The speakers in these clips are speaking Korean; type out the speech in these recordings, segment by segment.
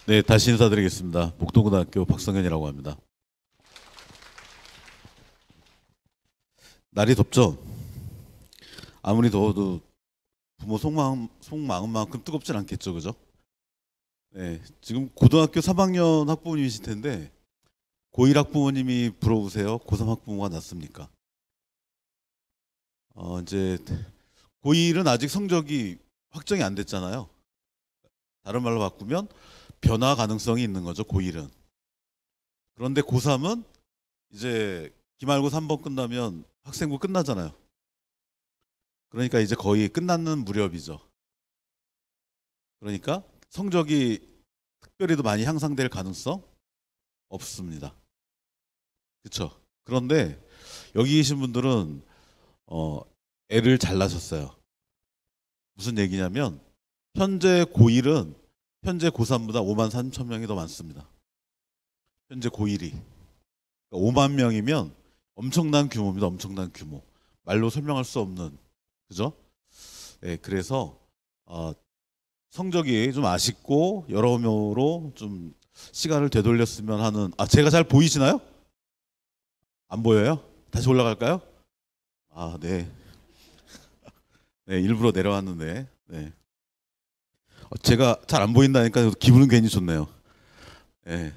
네, 다시 인사드리겠습니다. 목동고등학교 박성현이라고 합니다. 날이 덥죠? 아무리 더워도 부모 속마음만큼 뜨겁진 않겠죠, 그죠? 네, 지금 고등학교 3학년 학부모님이실 텐데 고1 학부모님이 부러우세요? 고3 학부모가 낫습니까? 이제 고1은 아직 성적이 확정이 안 됐잖아요. 다른 말로 바꾸면 변화 가능성이 있는 거죠, 고1은. 그런데 고3은 이제 기말고 3번 끝나면 학생부 끝나잖아요. 그러니까 이제 거의 끝나는 무렵이죠. 그러니까 성적이 특별히 더 많이 향상될 가능성 없습니다. 그렇죠? 그런데 여기 계신 분들은 애를 잘 낳으셨어요. 무슨 얘기냐면 현재 고1은 현재 고3보다 5만 3천 명이 더 많습니다. 현재 고1이 5만 명이면 엄청난 규모입니다. 엄청난 규모. 말로 설명할 수 없는, 그죠? 네, 그래서 성적이 좀 아쉽고 여러모로 좀 시간을 되돌렸으면 하는. 제가 잘 보이시나요? 안 보여요? 다시 올라갈까요? 네. 네, 일부러 내려왔는데. 네. 제가 잘 안 보인다니까 기분은 괜히 좋네요. 네.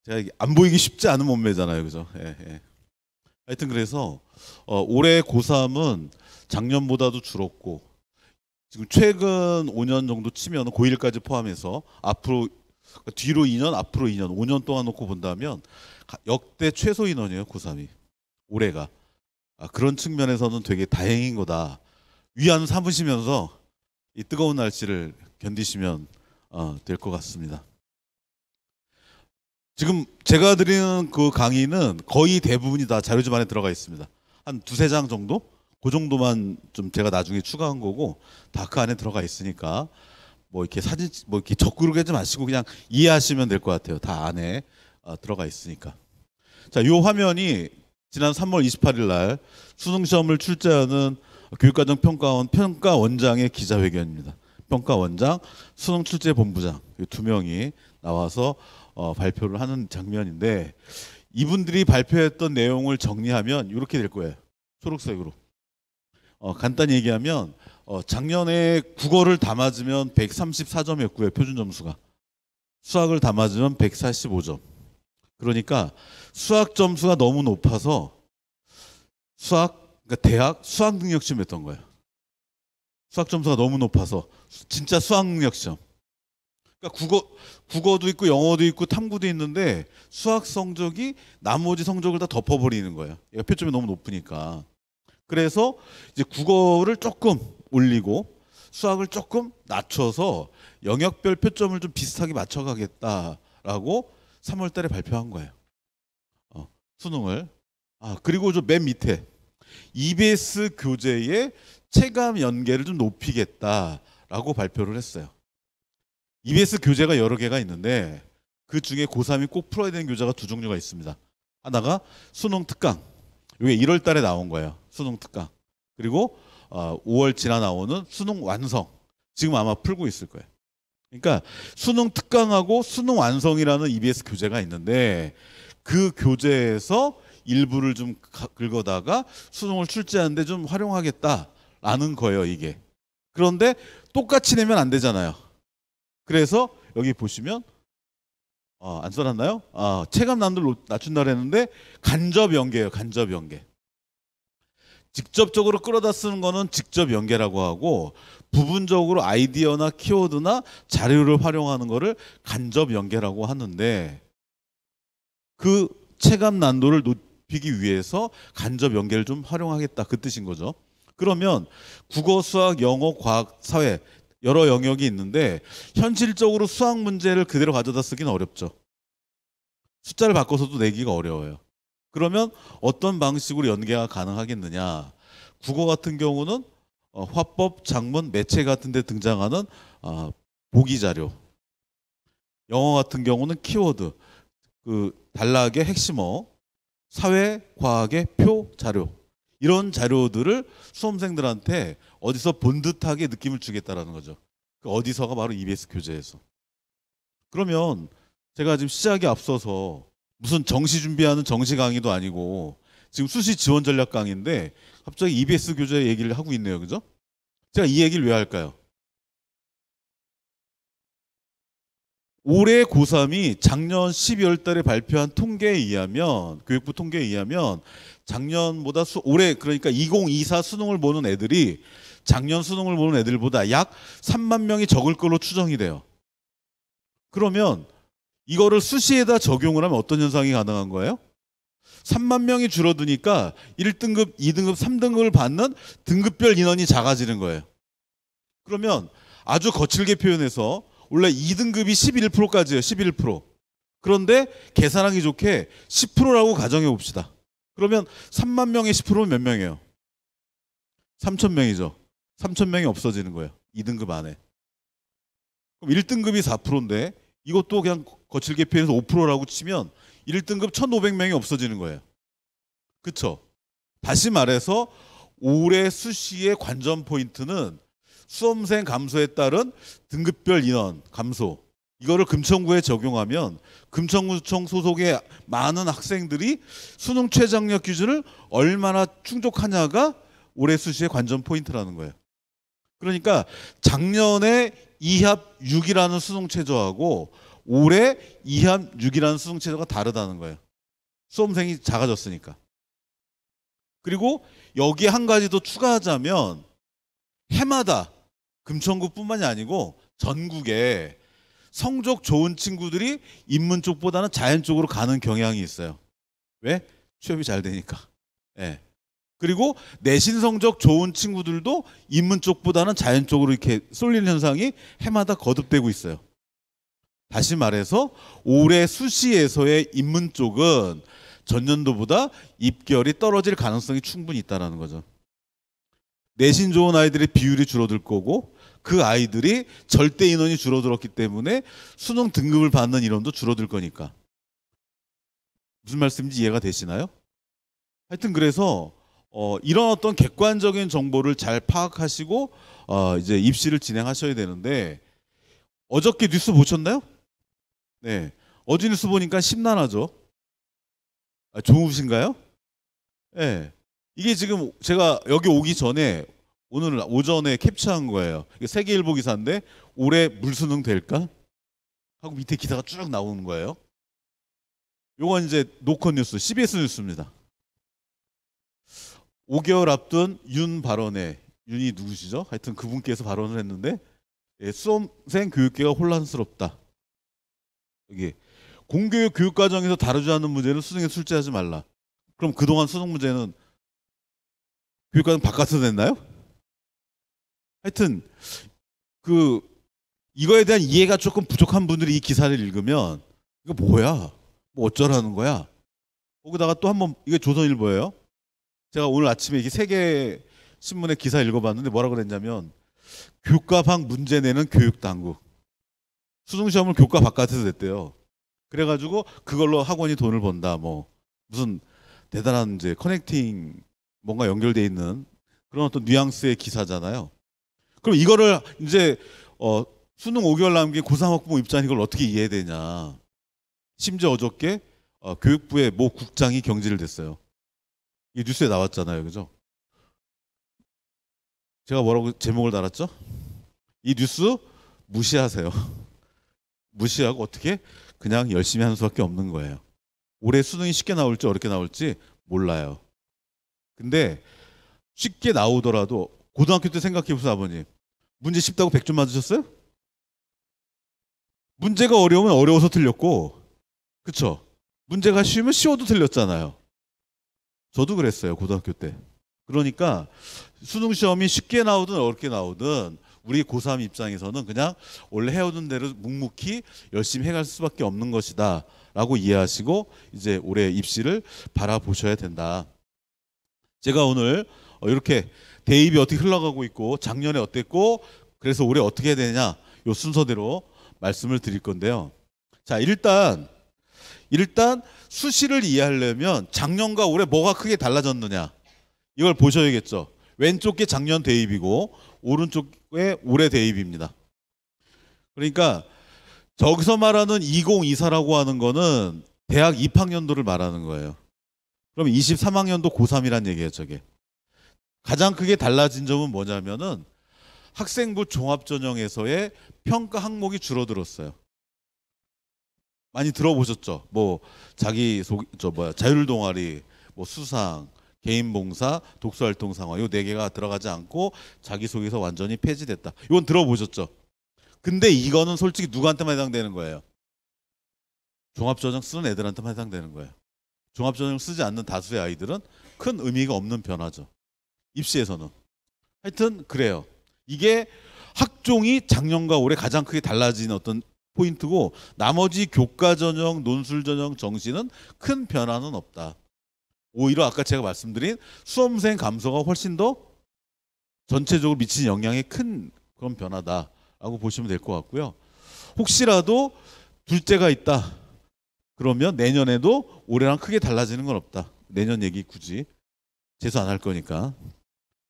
제가 안 보이기 쉽지 않은 몸매잖아요, 그죠? 예, 예. 하여튼 그래서 올해 고3은 작년보다도 줄었고 지금 최근 5년 정도 치면 고1까지 포함해서 앞으로 뒤로 2년, 앞으로 2년, 5년 동안 놓고 본다면 역대 최소 인원이에요, 고3이. 올해가. 그런 측면에서는 되게 다행인 거다. 위안 삼으시면서 이 뜨거운 날씨를 견디시면 될 것 같습니다. 지금 제가 드리는 그 강의는 거의 대부분이 다 자료집 안에 들어가 있습니다. 한 두세 장 정도? 그 정도만 좀 제가 나중에 추가한 거고 다 그 안에 들어가 있으니까 뭐 이렇게 사진 뭐 이렇게 적구르게 하지 마시고 그냥 이해하시면 될 것 같아요. 다 안에 들어가 있으니까. 자, 요 화면이 지난 3월 28일 날 수능 시험을 출제하는 교육과정 평가원장의 기자회견입니다. 평가원장, 수능 출제 본부장 두 명이 나와서 발표를 하는 장면인데 이분들이 발표했던 내용을 정리하면 이렇게 될 거예요. 초록색으로. 간단히 얘기하면 작년에 국어를 다 맞으면 134점이었고요. 표준 점수가. 수학을 다 맞으면 145점. 그러니까 수학 점수가 너무 높아서 그러니까 대학 수학 능력 시험했던 거예요. 수학 점수가 너무 높아서 진짜 수학 능력 시험. 그러니까 국어도 있고 영어도 있고 탐구도 있는데 수학 성적이 나머지 성적을 다 덮어버리는 거예요. 얘가 표점이 너무 높으니까. 그래서 이제 국어를 조금 올리고 수학을 조금 낮춰서 영역별 표점을 좀 비슷하게 맞춰가겠다라고 3월 달에 발표한 거예요. 수능을. 그리고 저 맨 밑에 EBS 교재의 체감 연계를 좀 높이겠다라고 발표를 했어요. EBS 교재가 여러 개가 있는데 그 중에 고3이 꼭 풀어야 되는 교재가 두 종류가 있습니다. 하나가 수능 특강. 이게 1월 달에 나온 거예요. 수능 특강. 그리고 5월 지나 나오는 수능 완성. 지금 아마 풀고 있을 거예요. 그러니까 수능 특강하고 수능 완성이라는 EBS 교재가 있는데 그 교재에서 일부를 좀 긁어다가 수능을 출제하는데 좀 활용하겠다라는 거예요, 이게. 그런데 똑같이 내면 안 되잖아요. 그래서 여기 보시면 안 써놨나요? 체감 난도를 낮춘다 그랬는데 간접 연계예요. 간접 연계. 직접적으로 끌어다 쓰는 거는 직접 연계라고 하고 부분적으로 아이디어나 키워드나 자료를 활용하는 거를 간접 연계라고 하는데 그 체감 난도를 높이기 위해서 간접 연계를 좀 활용하겠다 그 뜻인 거죠. 그러면 국어, 수학, 영어, 과학, 사회 여러 영역이 있는데 현실적으로 수학 문제를 그대로 가져다 쓰기는 어렵죠. 숫자를 바꿔서도 내기가 어려워요. 그러면 어떤 방식으로 연계가 가능하겠느냐. 국어 같은 경우는 화법, 작문, 매체 같은 데 등장하는 보기 자료. 영어 같은 경우는 키워드, 그 단락의 핵심어, 사회, 과학의 표, 자료. 이런 자료들을 수험생들한테 어디서 본 듯하게 느낌을 주겠다라는 거죠. 그 어디서가 바로 EBS 교재에서. 그러면 제가 지금 시작에 앞서서 무슨 정시 준비하는 정시 강의도 아니고 지금 수시 지원 전략 강의인데 갑자기 EBS 교재 얘기를 하고 있네요. 그죠? 제가 이 얘기를 왜 할까요? 올해 고3이 작년 12월 달에 발표한 통계에 의하면, 교육부 통계에 의하면 작년보다 올해 그러니까 2024 수능을 보는 애들이 작년 수능을 보는 애들보다 약 3만 명이 적을 걸로 추정이 돼요. 그러면 이거를 수시에다 적용을 하면 어떤 현상이 가능한 거예요? 3만 명이 줄어드니까 1등급, 2등급, 3등급을 받는 등급별 인원이 작아지는 거예요. 그러면 아주 거칠게 표현해서 원래 2등급이 11%까지예요. 11%. 그런데 계산하기 좋게 10%라고 가정해 봅시다. 그러면 3만 명의 10%는 몇 명이에요? 3천 명이죠. 3천 명이 없어지는 거예요. 2등급 안에. 그럼 1등급이 4%인데 이것도 그냥 거칠게 표현해서 5%라고 치면 1등급 1,500명이 없어지는 거예요. 그쵸? 다시 말해서 올해 수시의 관전 포인트는 수험생 감소에 따른 등급별 인원 감소. 이거를 금천구에 적용하면 금천구청 소속의 많은 학생들이 수능 최저학력 기준을 얼마나 충족하냐가 올해 수시의 관전 포인트라는 거예요. 그러니까 작년에 2합 6이라는 수능 최저하고 올해 2합 6이라는 수능 최저가 다르다는 거예요. 수험생이 작아졌으니까. 그리고 여기에 한 가지 더 추가하자면 해마다 금천구뿐만이 아니고 전국에 성적 좋은 친구들이 인문 쪽보다는 자연 쪽으로 가는 경향이 있어요. 왜? 취업이 잘 되니까. 예. 그리고 내신 성적 좋은 친구들도 인문 쪽보다는 자연 쪽으로 이렇게 쏠리는 현상이 해마다 거듭되고 있어요. 다시 말해서 올해 수시에서의 인문 쪽은 전년도보다 입결이 떨어질 가능성이 충분히 있다는 거죠. 내신 좋은 아이들의 비율이 줄어들 거고 그 아이들이 절대 인원이 줄어들었기 때문에 수능 등급을 받는 인원도 줄어들 거니까. 무슨 말씀인지 이해가 되시나요? 하여튼 그래서 이런 어떤 객관적인 정보를 잘 파악하시고 이제 입시를 진행하셔야 되는데 어저께 뉴스 보셨나요? 네, 어제 뉴스 보니까 심란하죠. 좋으신가요? 네. 이게 지금 제가 여기 오기 전에 오늘 오전에 캡처한 거예요. 이게 세계일보 기사인데 올해 물수능 될까? 하고 밑에 기사가 쭉 나오는 거예요. 요건 이제 노컷 뉴스, CBS 뉴스입니다. 5개월 앞둔 윤 발언에, 윤이 누구시죠? 하여튼 그분께서 발언을 했는데 수험생 교육계가 혼란스럽다. 여기 공교육 교육과정에서 다루지 않는 문제는 수능에 출제하지 말라. 그럼 그동안 수능 문제는 교육과정 바깥에서 냈나요? 하여튼 이거에 대한 이해가 조금 부족한 분들이 이 기사를 읽으면 이거 뭐야? 뭐 어쩌라는 거야? 거기다가 또 한번 이게 조선일보예요. 제가 오늘 아침에 이게 세계 신문의 기사 읽어봤는데 뭐라고 그랬냐면 교과 밖 문제 내는 교육당국. 수능시험을 교과 바깥에서 냈대요. 그래가지고 그걸로 학원이 돈을 번다. 뭐 무슨 대단한 이제 커넥팅 뭔가 연결돼 있는 그런 어떤 뉘앙스의 기사잖아요. 그럼 이거를 이제 수능 5개월 남긴 고3 학부모 입장에 이걸 어떻게 이해해야 되냐. 심지어 어저께 교육부의 모 국장이 경질을 됐어요. 이 뉴스에 나왔잖아요. 그죠? 제가 뭐라고 제목을 달았죠? 이 뉴스 무시하세요. 무시하고 어떻게 그냥 열심히 하는 수밖에 없는 거예요. 올해 수능이 쉽게 나올지 어렵게 나올지 몰라요. 근데 쉽게 나오더라도 고등학교 때 생각해 보세요. 아버님. 문제 쉽다고 100점 맞으셨어요? 문제가 어려우면 어려워서 틀렸고 그쵸? 문제가 쉬우면 쉬워도 틀렸잖아요. 저도 그랬어요. 고등학교 때. 그러니까 수능 시험이 쉽게 나오든 어렵게 나오든 우리 고3 입장에서는 그냥 원래 해오던 대로 묵묵히 열심히 해갈 수밖에 없는 것이다 라고 이해하시고 이제 올해 입시를 바라보셔야 된다. 제가 오늘 이렇게 대입이 어떻게 흘러가고 있고 작년에 어땠고 그래서 올해 어떻게 해야 되냐 요 순서대로 말씀을 드릴 건데요. 자, 일단 수시를 이해하려면 작년과 올해 뭐가 크게 달라졌느냐 이걸 보셔야겠죠. 왼쪽 게 작년 대입이고 오른쪽에 올해 대입입니다. 그러니까 저기서 말하는 2024라고 하는 거는 대학 입학연도를 말하는 거예요. 그럼 23학년도 고3이란 얘기예요, 저게. 가장 크게 달라진 점은 뭐냐면은 학생부 종합전형에서의 평가 항목이 줄어들었어요. 많이 들어보셨죠? 뭐 자율 동아리, 뭐 수상, 개인 봉사, 독서 활동 상화 요 네 개가 들어가지 않고 자기소개서 완전히 폐지됐다. 이건 들어보셨죠? 근데 이거는 솔직히 누구한테만 해당되는 거예요? 종합전형 쓰는 애들한테만 해당되는 거예요. 종합전형 쓰지 않는 다수의 아이들은 큰 의미가 없는 변화죠. 입시에서는. 하여튼 그래요. 이게 학종이 작년과 올해 가장 크게 달라진 어떤 포인트고, 나머지 교과전형, 논술전형, 정시는 큰 변화는 없다. 오히려 아까 제가 말씀드린 수험생 감소가 훨씬 더 전체적으로 미치는 영향이 큰 그런 변화다라고 보시면 될 것 같고요. 혹시라도 둘째가 있다 그러면 내년에도 올해랑 크게 달라지는 건 없다. 내년 얘기 굳이 재수 안 할 거니까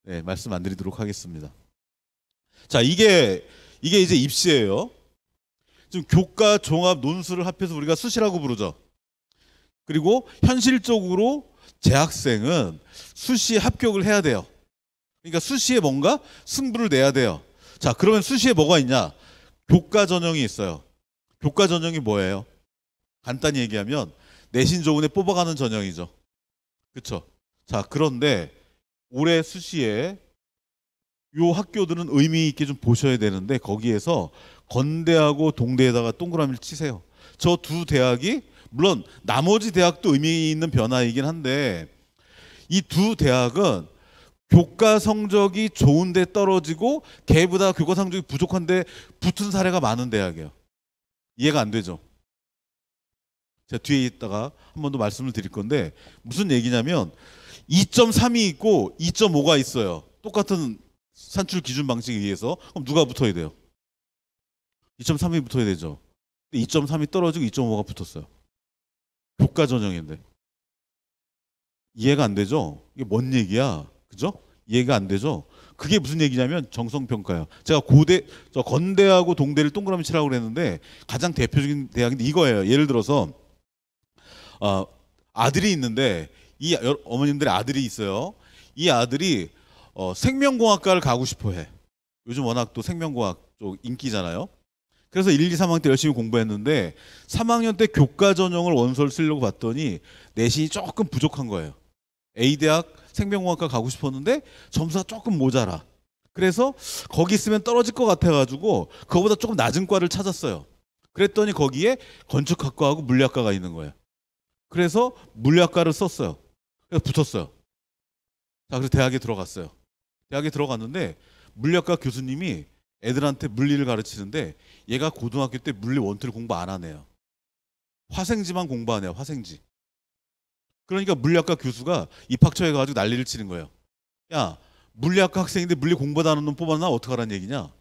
네, 말씀 안 드리도록 하겠습니다. 자, 이게 이제 입시예요. 지금 교과, 종합, 논술을 합해서 우리가 수시라고 부르죠. 그리고 현실적으로 재학생은 수시에 합격을 해야 돼요. 그러니까 수시에 뭔가 승부를 내야 돼요. 자, 그러면 수시에 뭐가 있냐? 교과 전형이 있어요. 교과 전형이 뭐예요? 간단히 얘기하면 내신 좋은 애 뽑아가는 전형이죠. 그렇죠? 자, 그런데 올해 수시에 요 학교들은 의미 있게 좀 보셔야 되는데, 거기에서 건대하고 동대에다가 동그라미를 치세요. 저 두 대학이 물론 나머지 대학도 의미 있는 변화이긴 한데, 이 두 대학은 교과 성적이 좋은데 떨어지고 걔보다 교과 성적이 부족한데 붙은 사례가 많은 대학이에요. 이해가 안 되죠? 제가 뒤에 있다가 한 번 더 말씀을 드릴 건데, 무슨 얘기냐면 2.3이 있고 2.5가 있어요. 똑같은 산출 기준 방식에 의해서. 그럼 누가 붙어야 돼요? 2.3이 붙어야 되죠. 2.3이 떨어지고 2.5가 붙었어요. 교과 전형인데. 이해가 안 되죠? 이게 뭔 얘기야? 그죠? 이해가 안 되죠? 그게 무슨 얘기냐면 정성평가예요. 제가 건대하고 동대를 동그라미 치라고 그랬는데, 가장 대표적인 대학인데 이거예요. 예를 들어서 아들이 있는데, 이 어머님들의 아들이 있어요. 이 아들이 생명공학과를 가고 싶어 해. 요즘 워낙 또 생명공학 쪽 인기잖아요. 그래서 1, 2, 3학년 때 열심히 공부했는데 3학년 때 교과 전형을 원서를 쓰려고 봤더니 내신이 조금 부족한 거예요. A대학 생명공학과 가고 싶었는데 점수가 조금 모자라. 그래서 거기 있으면 떨어질 것 같아가지고 그거보다 조금 낮은 과를 찾았어요. 그랬더니 거기에 건축학과하고 물리학과가 있는 거예요. 그래서 물리학과를 썼어요. 그래서 붙었어요. 자, 그래서 대학에 들어갔어요. 대학에 들어갔는데 물리학과 교수님이 애들한테 물리를 가르치는데, 얘가 고등학교 때 물리 원투를 공부 안 하네요. 화생지만 공부하네요. 화생지. 그러니까 물리학과 교수가 입학처에 가지고 난리를 치는 거예요. 야, 물리학과 학생인데 물리 공부도 안 하는 놈 뽑아놔? 어떡하라는 얘기냐?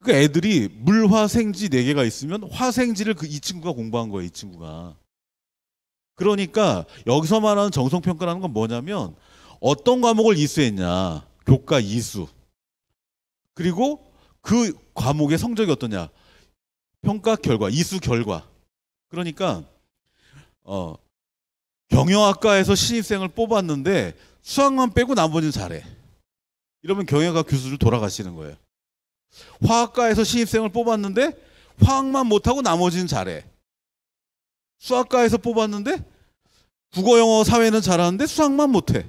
그 애들이 물화생지 4개가 있으면 화생지를 이 친구가 공부한 거예요. 이 친구가. 그러니까 여기서 말하는 정성평가라는 건 뭐냐면, 어떤 과목을 이수했냐, 교과 이수, 그리고 그 과목의 성적이 어떠냐, 평가 결과, 이수 결과. 그러니까 경영학과에서 신입생을 뽑았는데 수학만 빼고 나머지는 잘해. 이러면 경영학과 교수를 돌아가시는 거예요. 화학과에서 신입생을 뽑았는데 화학만 못하고 나머지는 잘해. 수학과에서 뽑았는데 국어, 영어, 사회는 잘하는데 수학만 못해.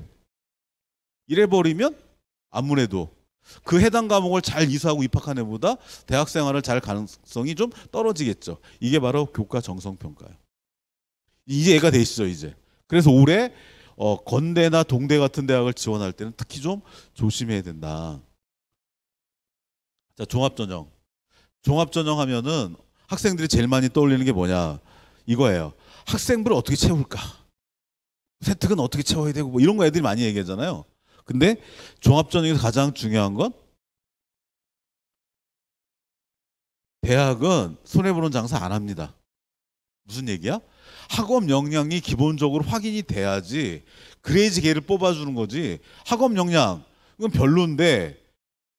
이래버리면 아무래도 그 해당 과목을 잘 이수하고 입학한 애보다 대학 생활을 잘 가능성이 좀 떨어지겠죠. 이게 바로 교과 정성평가예요. 이제 얘가 되시죠, 이제. 그래서 올해 건대나 동대 같은 대학을 지원할 때는 특히 좀 조심해야 된다. 자, 종합전형. 종합전형 하면은 학생들이 제일 많이 떠올리는 게 뭐냐, 이거예요. 학생부를 어떻게 채울까? 세특은 어떻게 채워야 되고 뭐 이런 거 애들이 많이 얘기하잖아요. 근데 종합전형에서 가장 중요한 건, 대학은 손해보는 장사 안 합니다. 무슨 얘기야? 학업 역량이 기본적으로 확인이 돼야지, 그래야지 걔를 뽑아주는 거지. 학업 역량 이건 별론데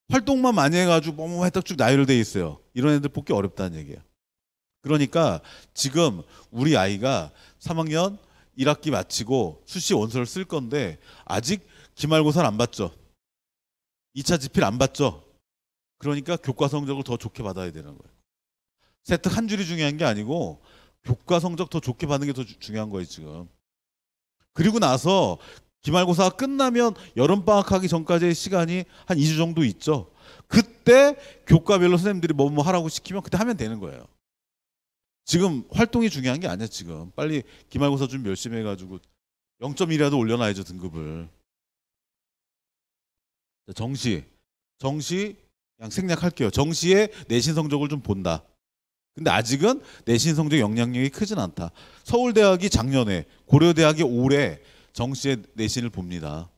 활동만 많이 해가지고 뭐 딱 쭉 나열돼 있어요. 이런 애들 뽑기 어렵다는 얘기예요. 그러니까 지금 우리 아이가 3학년 1학기 마치고 수시 원서를 쓸 건데 아직 기말고사를 안 봤죠. 2차 지필 안 봤죠. 그러니까 교과 성적을 더 좋게 받아야 되는 거예요. 세특 한 줄이 중요한 게 아니고 교과 성적 더 좋게 받는 게 더 중요한 거예요 지금. 그리고 나서 기말고사가 끝나면 여름방학하기 전까지의 시간이 한 2주 정도 있죠. 그때 교과별로 선생님들이 뭐 하라고 시키면 그때 하면 되는 거예요. 지금 활동이 중요한 게 아니야 지금. 빨리 기말고사 좀 열심히 해가지고 0.1이라도 올려놔야죠 등급을. 정시 그냥 생략할게요. 정시에 내신 성적을 좀 본다. 근데 아직은 내신 성적 영향력이 크진 않다. 서울대학이 작년에, 고려대학이 올해 정시에 내신을 봅니다.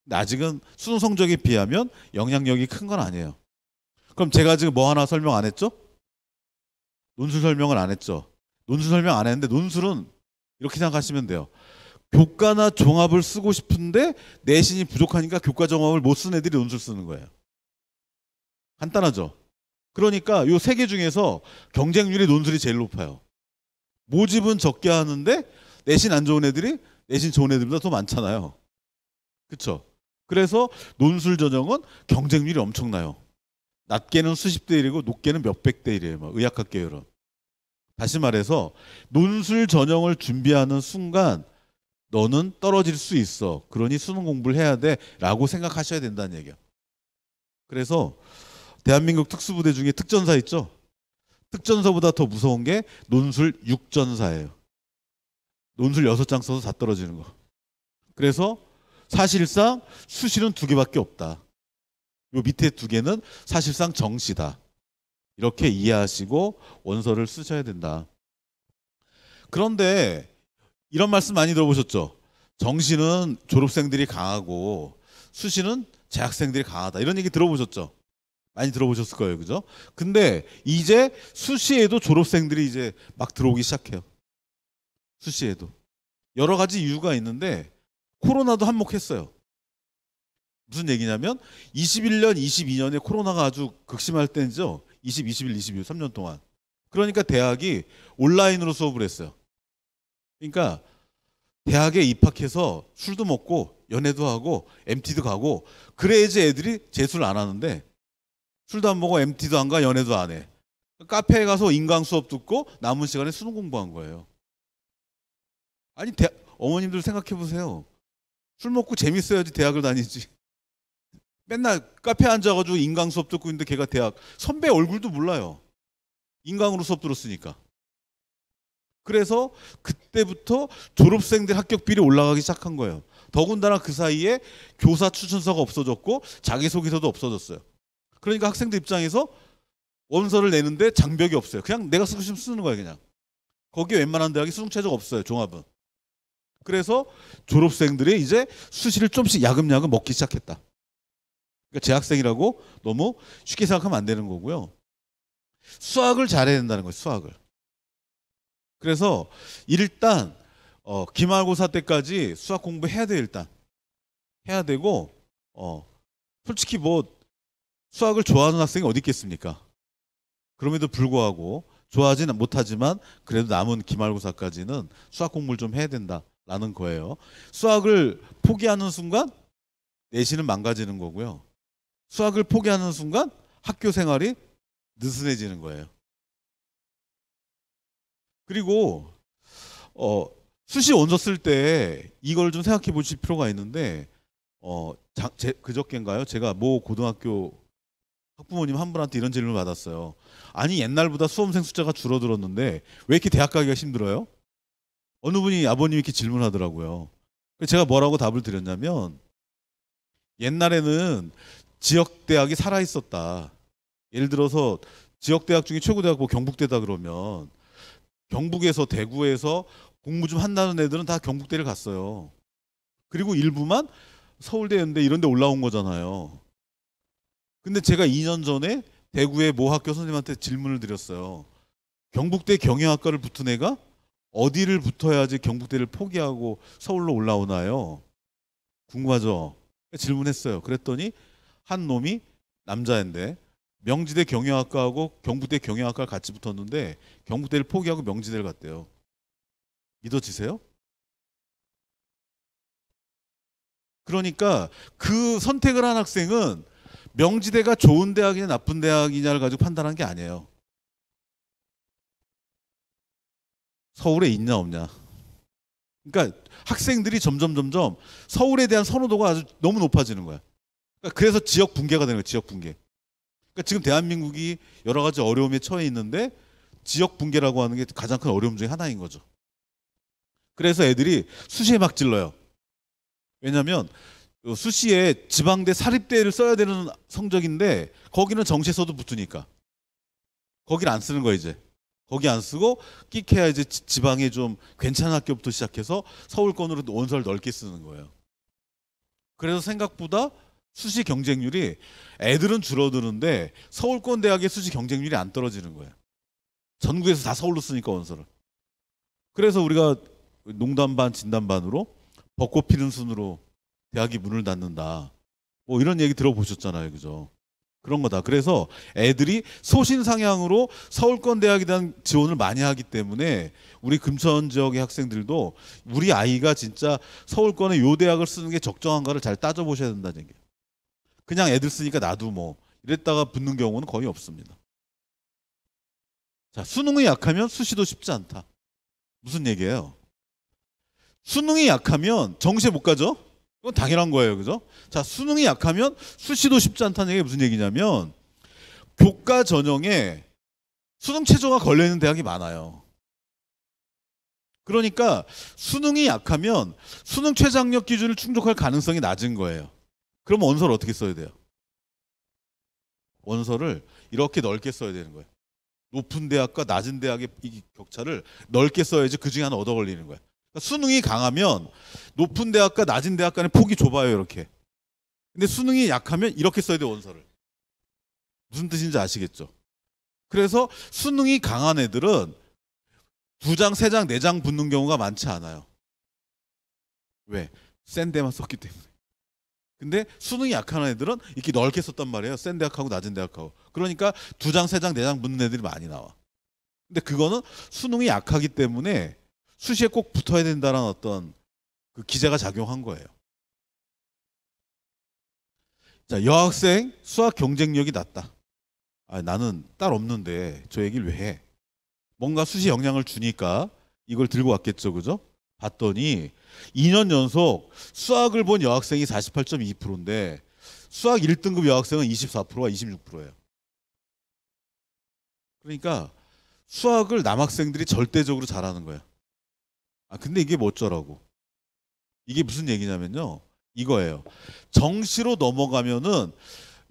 근데 아직은 수능 성적에 비하면 영향력이 큰 건 아니에요. 그럼 제가 지금 뭐 하나 설명 안 했죠? 논술 설명을 안 했죠. 논술 설명 안 했는데 논술은 이렇게 생각하시면 돼요. 교과나 종합을 쓰고 싶은데 내신이 부족하니까 교과 종합을 못 쓴 애들이 논술 쓰는 거예요. 간단하죠. 그러니까 이 세 개 중에서 경쟁률이 논술이 제일 높아요. 모집은 적게 하는데 내신 안 좋은 애들이 내신 좋은 애들보다 더 많잖아요. 그렇죠? 그래서 논술 전형은 경쟁률이 엄청나요. 낮게는 수십 대 1이고 높게는 몇백 대 1이에요. 막 의학학 계열은. 다시 말해서 논술 전형을 준비하는 순간 너는 떨어질 수 있어. 그러니 수능 공부를 해야 돼 라고 생각하셔야 된다는 얘기야. 그래서 대한민국 특수부대 중에 특전사 있죠? 특전사보다 더 무서운 게 논술 6전사예요. 논술 6장 써서 다 떨어지는 거. 그래서 사실상 수시는 2개밖에 없다. 요 밑에 2개는 사실상 정시다. 이렇게 이해하시고 원서를 쓰셔야 된다. 그런데 이런 말씀 많이 들어보셨죠? 정시는 졸업생들이 강하고 수시는 재학생들이 강하다. 이런 얘기 들어보셨죠? 많이 들어보셨을 거예요. 그죠? 근데 이제 수시에도 졸업생들이 이제 막 들어오기 시작해요. 수시에도. 여러 가지 이유가 있는데 코로나도 한몫했어요. 무슨 얘기냐면 21년, 22년에 코로나가 아주 극심할 때죠. 20, 21, 22, 3년 동안. 그러니까 대학이 온라인으로 수업을 했어요. 그러니까 대학에 입학해서 술도 먹고 연애도 하고 MT도 가고 그래야지 애들이 재수를 안 하는데 술도 안 먹고 MT도 안 가 연애도 안 해. 카페에 가서 인강 수업 듣고 남은 시간에 수능 공부한 거예요. 아니 어머님들 생각해 보세요. 술 먹고 재밌어야지 대학을 다니지. 맨날 카페에 앉아가지고 인강 수업 듣고 있는데 걔가 대학 선배 얼굴도 몰라요. 인강으로 수업 들었으니까. 그래서 그때부터 졸업생들 합격비율이 올라가기 시작한 거예요. 더군다나 그 사이에 교사 추천서가 없어졌고 자기소개서도 없어졌어요. 그러니까 학생들 입장에서 원서를 내는데 장벽이 없어요. 그냥 내가 쓰고 싶으면 쓰는 거예요. 그냥. 거기에 웬만한 대학이 수능 최저가 없어요. 종합은. 그래서 졸업생들이 이제 수시를 좀씩 야금야금 먹기 시작했다. 그러니까 재학생이라고 너무 쉽게 생각하면 안 되는 거고요. 수학을 잘해야 된다는 거예요. 수학을. 그래서 일단 기말고사 때까지 수학 공부해야 돼요. 일단 해야 되고 솔직히 뭐 수학을 좋아하는 학생이 어디 있겠습니까? 그럼에도 불구하고 좋아하지는 못하지만 그래도 남은 기말고사까지는 수학 공부를 좀 해야 된다라는 거예요. 수학을 포기하는 순간 내신은 망가지는 거고요. 수학을 포기하는 순간 학교 생활이 느슨해지는 거예요. 그리고 수시 원서 쓸 때 이걸 좀 생각해 보실 필요가 있는데 그저께인가요? 제가 모 고등학교 학부모님 한 분한테 이런 질문을 받았어요. 아니 옛날보다 수험생 숫자가 줄어들었는데 왜 이렇게 대학 가기가 힘들어요? 어느 분이 아버님이 이렇게 질문하더라고요. 제가 뭐라고 답을 드렸냐면 옛날에는 지역대학이 살아있었다. 예를 들어서 지역대학 중에 최고대학 뭐 경북대다 그러면 경북에서 대구에서 공부 좀 한다는 애들은 다 경북대를 갔어요. 그리고 일부만 서울대, 연대 이런 데 올라온 거잖아요. 근데 제가 2년 전에 대구의 모 학교 선생님한테 질문을 드렸어요. 경북대 경영학과를 붙은 애가 어디를 붙어야지 경북대를 포기하고 서울로 올라오나요? 궁금하죠? 질문했어요. 그랬더니 한 놈이 남자인데 명지대 경영학과하고 경북대 경영학과를 같이 붙었는데 경북대를 포기하고 명지대를 갔대요. 믿어지세요? 그러니까 그 선택을 한 학생은 명지대가 좋은 대학이냐 나쁜 대학이냐를 가지고 판단한 게 아니에요. 서울에 있냐 없냐. 그러니까 학생들이 점점 서울에 대한 선호도가 아주 너무 높아지는 거야. 그러니까 그래서 지역 붕괴가 되는 거야. 지역 붕괴. 그러니까 지금 대한민국이 여러 가지 어려움에 처해 있는데 지역 붕괴라고 하는 게 가장 큰 어려움 중에 하나인 거죠. 그래서 애들이 수시에 막 질러요. 왜냐하면 수시에 지방대 사립대를 써야 되는 성적인데 거기는 정시에서도 붙으니까 거기를 안 쓰는 거야 이제. 거기 안 쓰고 끼케야 이제 지방에 좀 괜찮은 학교부터 시작해서 서울권으로 원서를 넓게 쓰는 거예요. 그래서 생각보다 수시 경쟁률이 애들은 줄어드는데 서울권 대학의 수시 경쟁률이 안 떨어지는 거예요. 전국에서 다 서울로 쓰니까 원서를. 그래서 우리가 농담반 진담반으로 벚꽃 피는 순으로 대학이 문을 닫는다. 뭐 이런 얘기 들어보셨잖아요. 그죠? 그런 거다. 그래서 애들이 소신상향으로 서울권 대학에 대한 지원을 많이 하기 때문에 우리 금천 지역의 학생들도 우리 아이가 진짜 서울권에 요 대학을 쓰는 게 적정한가를 잘 따져보셔야 된다는 얘기예요. 그냥 애들 쓰니까 나도 뭐 이랬다가 붙는 경우는 거의 없습니다. 자, 수능이 약하면 수시도 쉽지 않다. 무슨 얘기예요? 수능이 약하면 정시에 못 가죠? 그건 당연한 거예요. 그죠? 자, 수능이 약하면 수시도 쉽지 않다는 얘기가 무슨 얘기냐면 교과 전형에 수능 최저가 걸려있는 대학이 많아요. 그러니까 수능이 약하면 수능 최저학력 기준을 충족할 가능성이 낮은 거예요. 그럼 원서를 어떻게 써야 돼요? 원서를 이렇게 넓게 써야 되는 거예요. 높은 대학과 낮은 대학의 이 격차를 넓게 써야지 그 중에 하나 얻어 걸리는 거예요. 그러니까 수능이 강하면 높은 대학과 낮은 대학 간의 폭이 좁아요. 이렇게. 근데 수능이 약하면 이렇게 써야 돼 원서를. 무슨 뜻인지 아시겠죠? 그래서 수능이 강한 애들은 2장, 3장, 4장 붙는 경우가 많지 않아요. 왜? 센 데만 썼기 때문에. 근데 수능이 약한 애들은 이렇게 넓게 썼단 말이에요. 센 대학하고 낮은 대학하고. 그러니까 2장, 3장, 4장 붙는 애들이 많이 나와. 근데 그거는 수능이 약하기 때문에 수시에 꼭 붙어야 된다는 어떤 그 기제가 작용한 거예요. 자, 여학생 수학 경쟁력이 낮다. 아, 나는 딸 없는데 저 얘기를 왜 해? 뭔가 수시 영향을 주니까 이걸 들고 왔겠죠. 그죠? 봤더니 2년 연속 수학을 본 여학생이 48.2%인데 수학 1등급 여학생은 24%와 26%예요. 그러니까 수학을 남학생들이 절대적으로 잘하는 거야. 아, 근데 이게 뭐 어쩌라고. 이게 무슨 얘기냐면요. 이거예요. 정시로 넘어가면은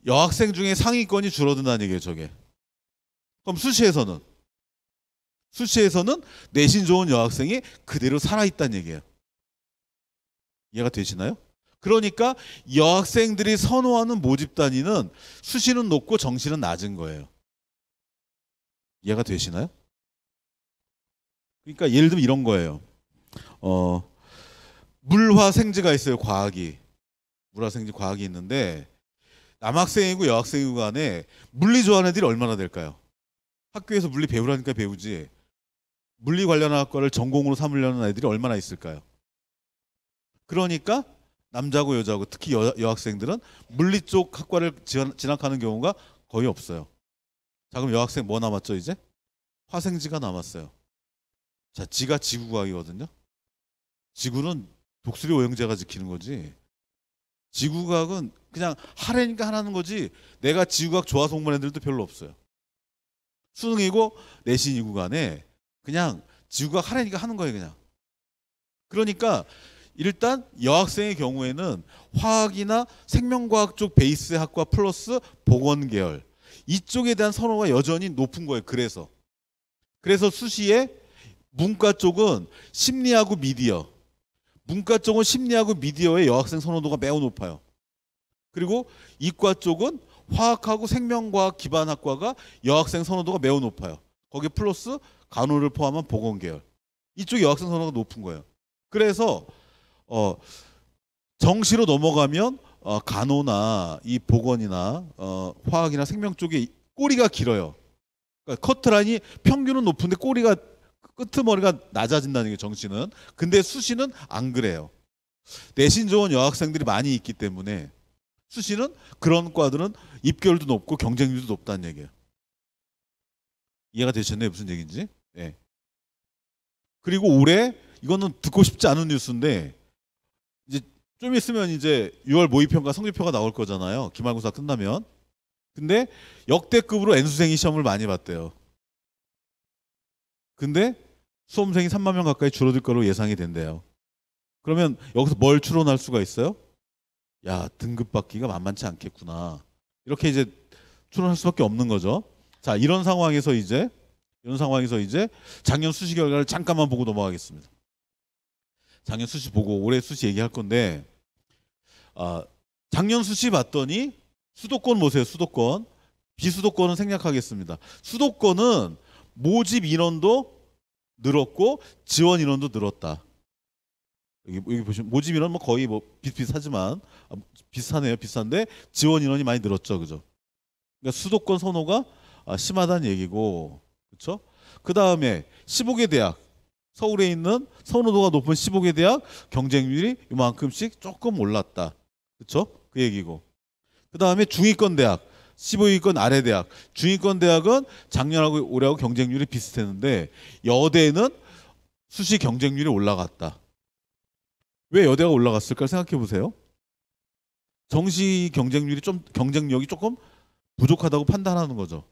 여학생 중에 상위권이 줄어든다는 얘기예요, 저게. 그럼 수시에서는 내신 좋은 여학생이 그대로 살아있다는 얘기예요. 이해가 되시나요? 그러니까 여학생들이 선호하는 모집 단위는 수시는 높고 정시는 낮은 거예요. 이해가 되시나요? 그러니까 예를 들면 이런 거예요. 물화생지가 있어요. 과학이. 물화생지 과학이 있는데 남학생이고 여학생이고 간에 물리 좋아하는 애들이 얼마나 될까요? 학교에서 물리 배우라니까 배우지 물리 관련한 학과를 전공으로 삼으려는 애들이 얼마나 있을까요? 그러니까 남자고 여자고 특히 여학생들은 물리 쪽 학과를 진학하는 경우가 거의 없어요. 자, 그럼 여학생 뭐 남았죠 이제? 화생지가 남았어요. 자, 지가 지구과학이거든요. 지구는 독수리 오형제가 지키는 거지. 지구과학은 그냥 하라니까 하라는 거지 내가 지구과학 좋아서 공부하는 애들도 별로 없어요. 수능이고 내신이고 간에 그냥 지구과학 하라니까 하는 거예요 그냥. 그러니까 일단 여학생의 경우에는 화학이나 생명과학 쪽 베이스의 학과 플러스 보건 계열 이쪽에 대한 선호가 여전히 높은 거예요. 그래서 수시에 문과 쪽은 심리하고 미디어 문과 쪽은 심리하고 미디어의 여학생 선호도가 매우 높아요. 그리고 이과 쪽은 화학하고 생명과학 기반 학과가 여학생 선호도가 매우 높아요. 거기 플러스 간호를 포함한 보건 계열 이쪽 여학생 선호도가 높은 거예요. 그래서 정시로 넘어가면 간호나 이 보건이나 화학이나 생명 쪽에 꼬리가 길어요. 그러니까 커트라인이 평균은 높은데 꼬리가 끄트머리가 낮아진다는 게 정시는. 근데 수시는 안 그래요. 내신 좋은 여학생들이 많이 있기 때문에 수시는 그런 과들은 입결도 높고 경쟁률도 높다는 얘기예요. 이해가 되셨나요? 무슨 얘기인지? 네. 그리고 올해 이거는 듣고 싶지 않은 뉴스인데 이제 좀 있으면 이제 6월 모의평가 성적표가 나올 거잖아요. 기말고사 끝나면. 근데 역대급으로 N수생이 시험을 많이 봤대요. 근데 수험생이 3만 명 가까이 줄어들 거로 예상이 된대요. 그러면 여기서 뭘 추론할 수가 있어요? 야, 등급 받기가 만만치 않겠구나. 이렇게 이제 추론할 수밖에 없는 거죠. 자, 이런 상황에서 이제 작년 수시 결과를 잠깐만 보고 넘어가겠습니다. 작년 수시 보고 올해 수시 얘기할 건데 작년 수시 봤더니 수도권 보세요. 수도권. 비수도권은 생략하겠습니다. 수도권은 모집 인원도 늘었고 지원 인원도 늘었다. 여기 보시면 모집 인원 뭐 거의 뭐 비슷하지만 비슷하네요. 비슷한데 지원 인원이 많이 늘었죠. 그죠? 그러니까 수도권 선호가 심하다는 얘기고. 그렇죠? 그다음에 15개 대학 서울에 있는 선호도가 높은 15개 대학 경쟁률이 이만큼씩 조금 올랐다. 그렇죠? 그 얘기고. 그다음에 중위권 대학 15위권 아래 대학. 중위권 대학은 작년하고 올해하고 경쟁률이 비슷했는데 여대는 수시 경쟁률이 올라갔다. 왜 여대가 올라갔을까 생각해 보세요. 정시 경쟁력이 조금 부족하다고 판단하는 거죠.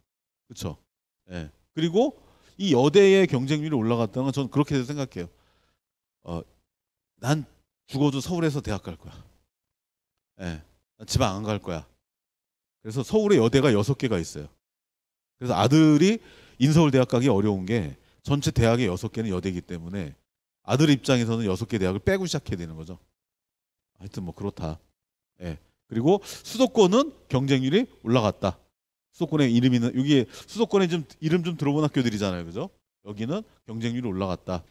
그렇죠? 예. 그리고 이 여대의 경쟁률이 올라갔다는 건 저는 그렇게 생각해요. 난 죽어도 서울에서 대학 갈 거야. 예. 난 지방 안 갈 거야. 그래서 서울에 여대가 6개가 있어요. 그래서 아들이 인서울대학 가기 어려운 게 전체 대학의 6개는 여대이기 때문에 아들 입장에서는 6개 대학을 빼고 시작해야 되는 거죠. 하여튼 뭐 그렇다. 예. 그리고 수도권은 경쟁률이 올라갔다. 수도권에 이름이 있는 여기 수도권에 좀 이름 좀 들어본 학교들이잖아요. 그죠? 여기는 경쟁률이 올라갔다.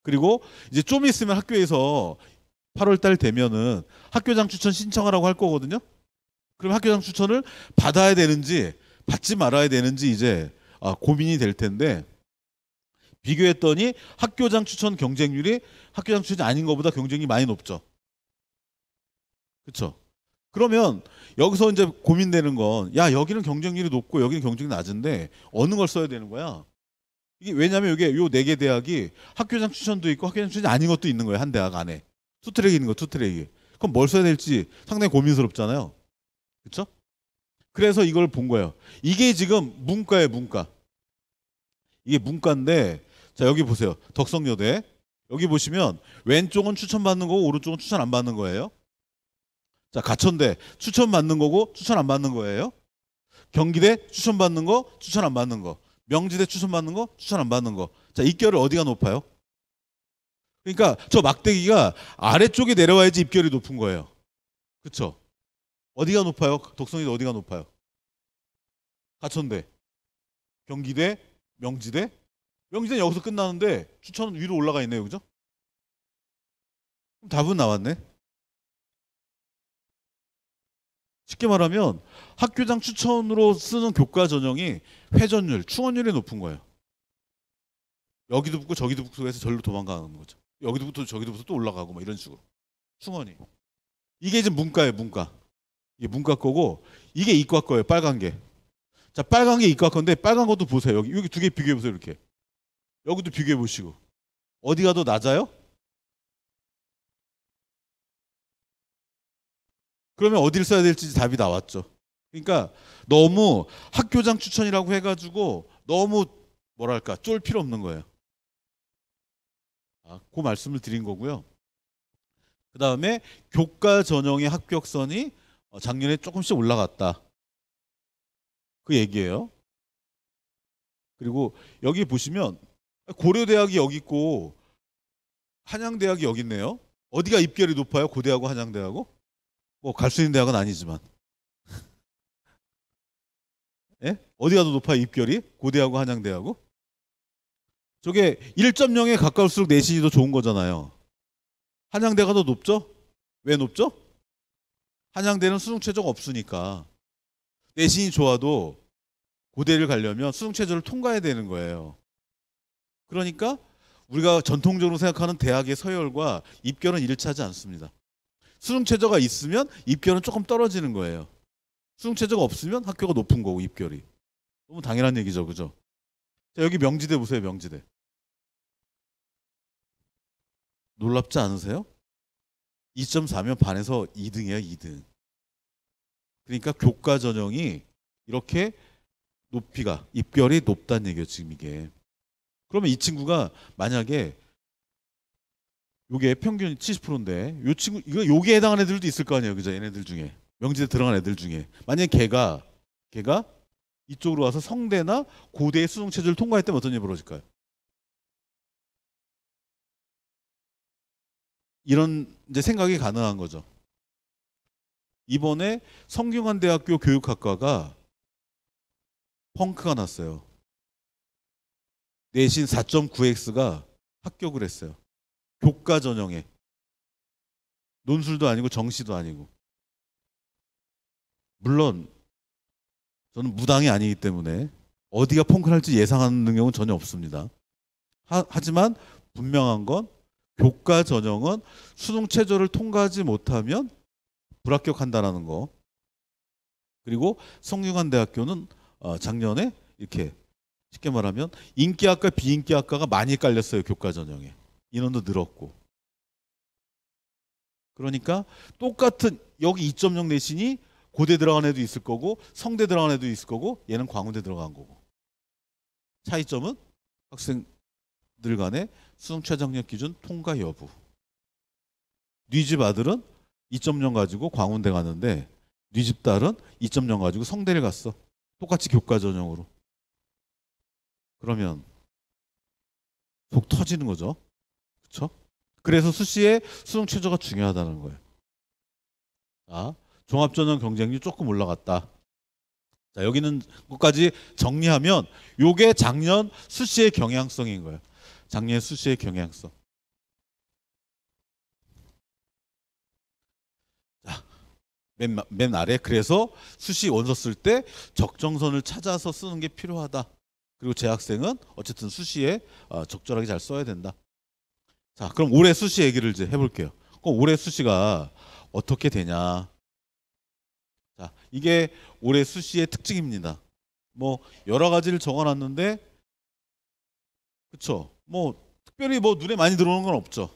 그리고 이제 좀 있으면 학교에서 8월 달 되면은 학교장 추천 신청하라고 할 거거든요. 그럼 학교장 추천을 받아야 되는지 받지 말아야 되는지 이제 고민이 될 텐데 비교했더니 학교장 추천 경쟁률이 학교장 추천이 아닌 것보다 경쟁이 많이 높죠. 그렇죠? 그러면 여기서 이제 고민되는 건 야, 여기는 경쟁률이 높고 여기는 경쟁이 낮은데 어느 걸 써야 되는 거야? 이게 왜냐면 이게 요 4개 대학이 학교장 추천도 있고 학교장 추천이 아닌 것도 있는 거예요. 한 대학 안에. 투트랙이 있는 거, 투트랙이. 그럼 뭘 써야 될지 상당히 고민스럽잖아요. 그렇죠? 그래서 이걸 본 거예요. 이게 지금 문과예요, 문과. 이게 문과인데 자, 여기 보세요. 덕성여대. 여기 보시면 왼쪽은 추천받는 거고 오른쪽은 추천 안 받는 거예요. 자, 가천대 추천 받는 거고 추천 안 받는 거예요. 경기대 추천 받는 거, 추천 안 받는 거. 명지대 추천 받는 거, 추천 안 받는 거. 자, 입결을 어디가 높아요? 그러니까 저 막대기가 아래쪽에 내려와야지 입결이 높은 거예요. 그렇죠? 어디가 높아요? 덕성여대 어디가 높아요? 가천대, 경기대, 명지대. 명지대는 여기서 끝나는데 추천은 위로 올라가 있네요. 그죠? 그럼 답은 나왔네. 쉽게 말하면 학교장 추천으로 쓰는 교과 전형이 회전율, 충원율이 높은 거예요. 여기도 붙고 저기도 붙고 해서 절로 도망가는 거죠. 여기도 붙고 저기도 붙고 또 올라가고 막 이런 식으로. 충원이. 이게 이제 문과예요, 문과. 이게 문과 거고 이게 이과 거예요, 빨간 게. 자, 빨간 게 이과 건데 빨간 것도 보세요. 여기 두 개 비교해 보세요, 이렇게. 여기도 비교해 보시고. 어디가 더 낮아요? 그러면 어디를 써야 될지 답이 나왔죠. 그러니까 너무 학교장 추천이라고 해가지고 너무 뭐랄까 쫄 필요 없는 거예요. 그 말씀을 드린 거고요. 그 다음에 교과 전형의 합격선이 작년에 조금씩 올라갔다. 그 얘기예요. 그리고 여기 보시면 고려대학이 여기 있고 한양대학이 여기 있네요. 어디가 입결이 높아요? 고대하고 한양대하고? 뭐 갈 수 있는 대학은 아니지만. 예? 어디가 더 높아요? 입결이? 고대하고 한양대하고? 저게 1.0에 가까울수록 내신이 더 좋은 거잖아요. 한양대가 더 높죠? 왜 높죠? 한양대는 수능 최저가 없으니까 내신이 좋아도 고대를 가려면 수능 최저를 통과해야 되는 거예요. 그러니까 우리가 전통적으로 생각하는 대학의 서열과 입결은 일치하지 않습니다. 수능 최저가 있으면 입결은 조금 떨어지는 거예요. 수능 최저가 없으면 학교가 높은 거고 입결이. 너무 당연한 얘기죠, 그죠? 자, 여기 명지대 보세요, 명지대. 놀랍지 않으세요? 2.4면 반에서 2등이에요, 2등. 그러니까 교과 전형이 이렇게 높이가, 입결이 높다는 얘기예요, 지금 이게. 그러면 이 친구가 만약에 요게 평균 70%인데 요 친구 이거 요게 해당하는 애들도 있을 거 아니에요, 그죠? 얘네들 중에 명지대 들어간 애들 중에 만약에 걔가 이쪽으로 와서 성대나 고대의 수능 체제를 통과했다면 어떤 일이 벌어질까요? 이런 이제 생각이 가능한 거죠. 이번에 성균관대학교 교육학과가 펑크가 났어요. 내신 4.9x가 합격을 했어요. 교과 전형에. 논술도 아니고 정시도 아니고. 물론 저는 무당이 아니기 때문에 어디가 펑크날지 예상하는 능력은 전혀 없습니다. 하지만 분명한 건 교과 전형은 수능 최저를 통과하지 못하면 불합격한다라는 거. 그리고 성균관대학교는 작년에 이렇게 쉽게 말하면 인기학과 비인기학과가 많이 깔렸어요. 교과 전형에. 인원도 늘었고. 그러니까 똑같은 여기 2.0 내신이 고대 들어간 애도 있을 거고 성대 들어간 애도 있을 거고 얘는 광운대 들어간 거고. 차이점은 학생들 간의 수능 최저학력 기준 통과 여부. 네 집 아들은 2.0 가지고 광운대 갔는데 네 집 딸은 2.0 가지고 성대를 갔어. 똑같이 교과 전형으로. 그러면 속 터지는 거죠. 그렇죠? 그래서 수시의 수능 최저가 중요하다는 거예요. 자, 종합전형 경쟁률 조금 올라갔다. 자, 여기는 것까지 정리하면 요게 작년 수시의 경향성인 거예요. 작년 수시의 경향성. 자, 맨 아래 그래서 수시 원서 쓸 때 적정선을 찾아서 쓰는 게 필요하다. 그리고 재학생은 어쨌든 수시에 적절하게 잘 써야 된다. 자, 그럼 올해 수시 얘기를 이제 해볼게요. 그럼 올해 수시가 어떻게 되냐? 자, 이게 올해 수시의 특징입니다. 뭐 여러 가지를 적어놨는데, 그쵸? 뭐 특별히 뭐 눈에 많이 들어오는 건 없죠.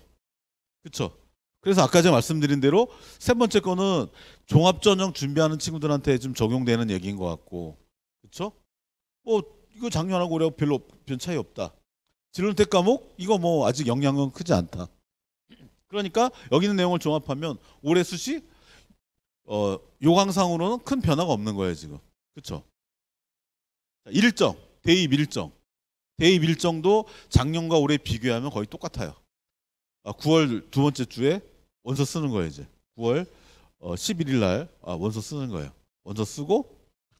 그쵸? 그래서 아까 제가 말씀드린 대로 세 번째 거는 종합전형 준비하는 친구들한테 좀 적용되는 얘기인 것 같고, 그쵸? 뭐 이거 작년하고 올해하고 별로 별 차이 없다. 진로선택 과목 이거 뭐 아직 영향은 크지 않다. 그러니까 여기 있는 내용을 종합하면 올해 수시 요강상으로는 큰 변화가 없는 거예요 지금. 그렇죠? 일정, 대입 일정. 대입 일정도 작년과 올해 비교하면 거의 똑같아요. 9월 두 번째 주에 원서 쓰는 거예요 이제. 9월 11일 날 원서 쓰는 거예요. 원서 쓰고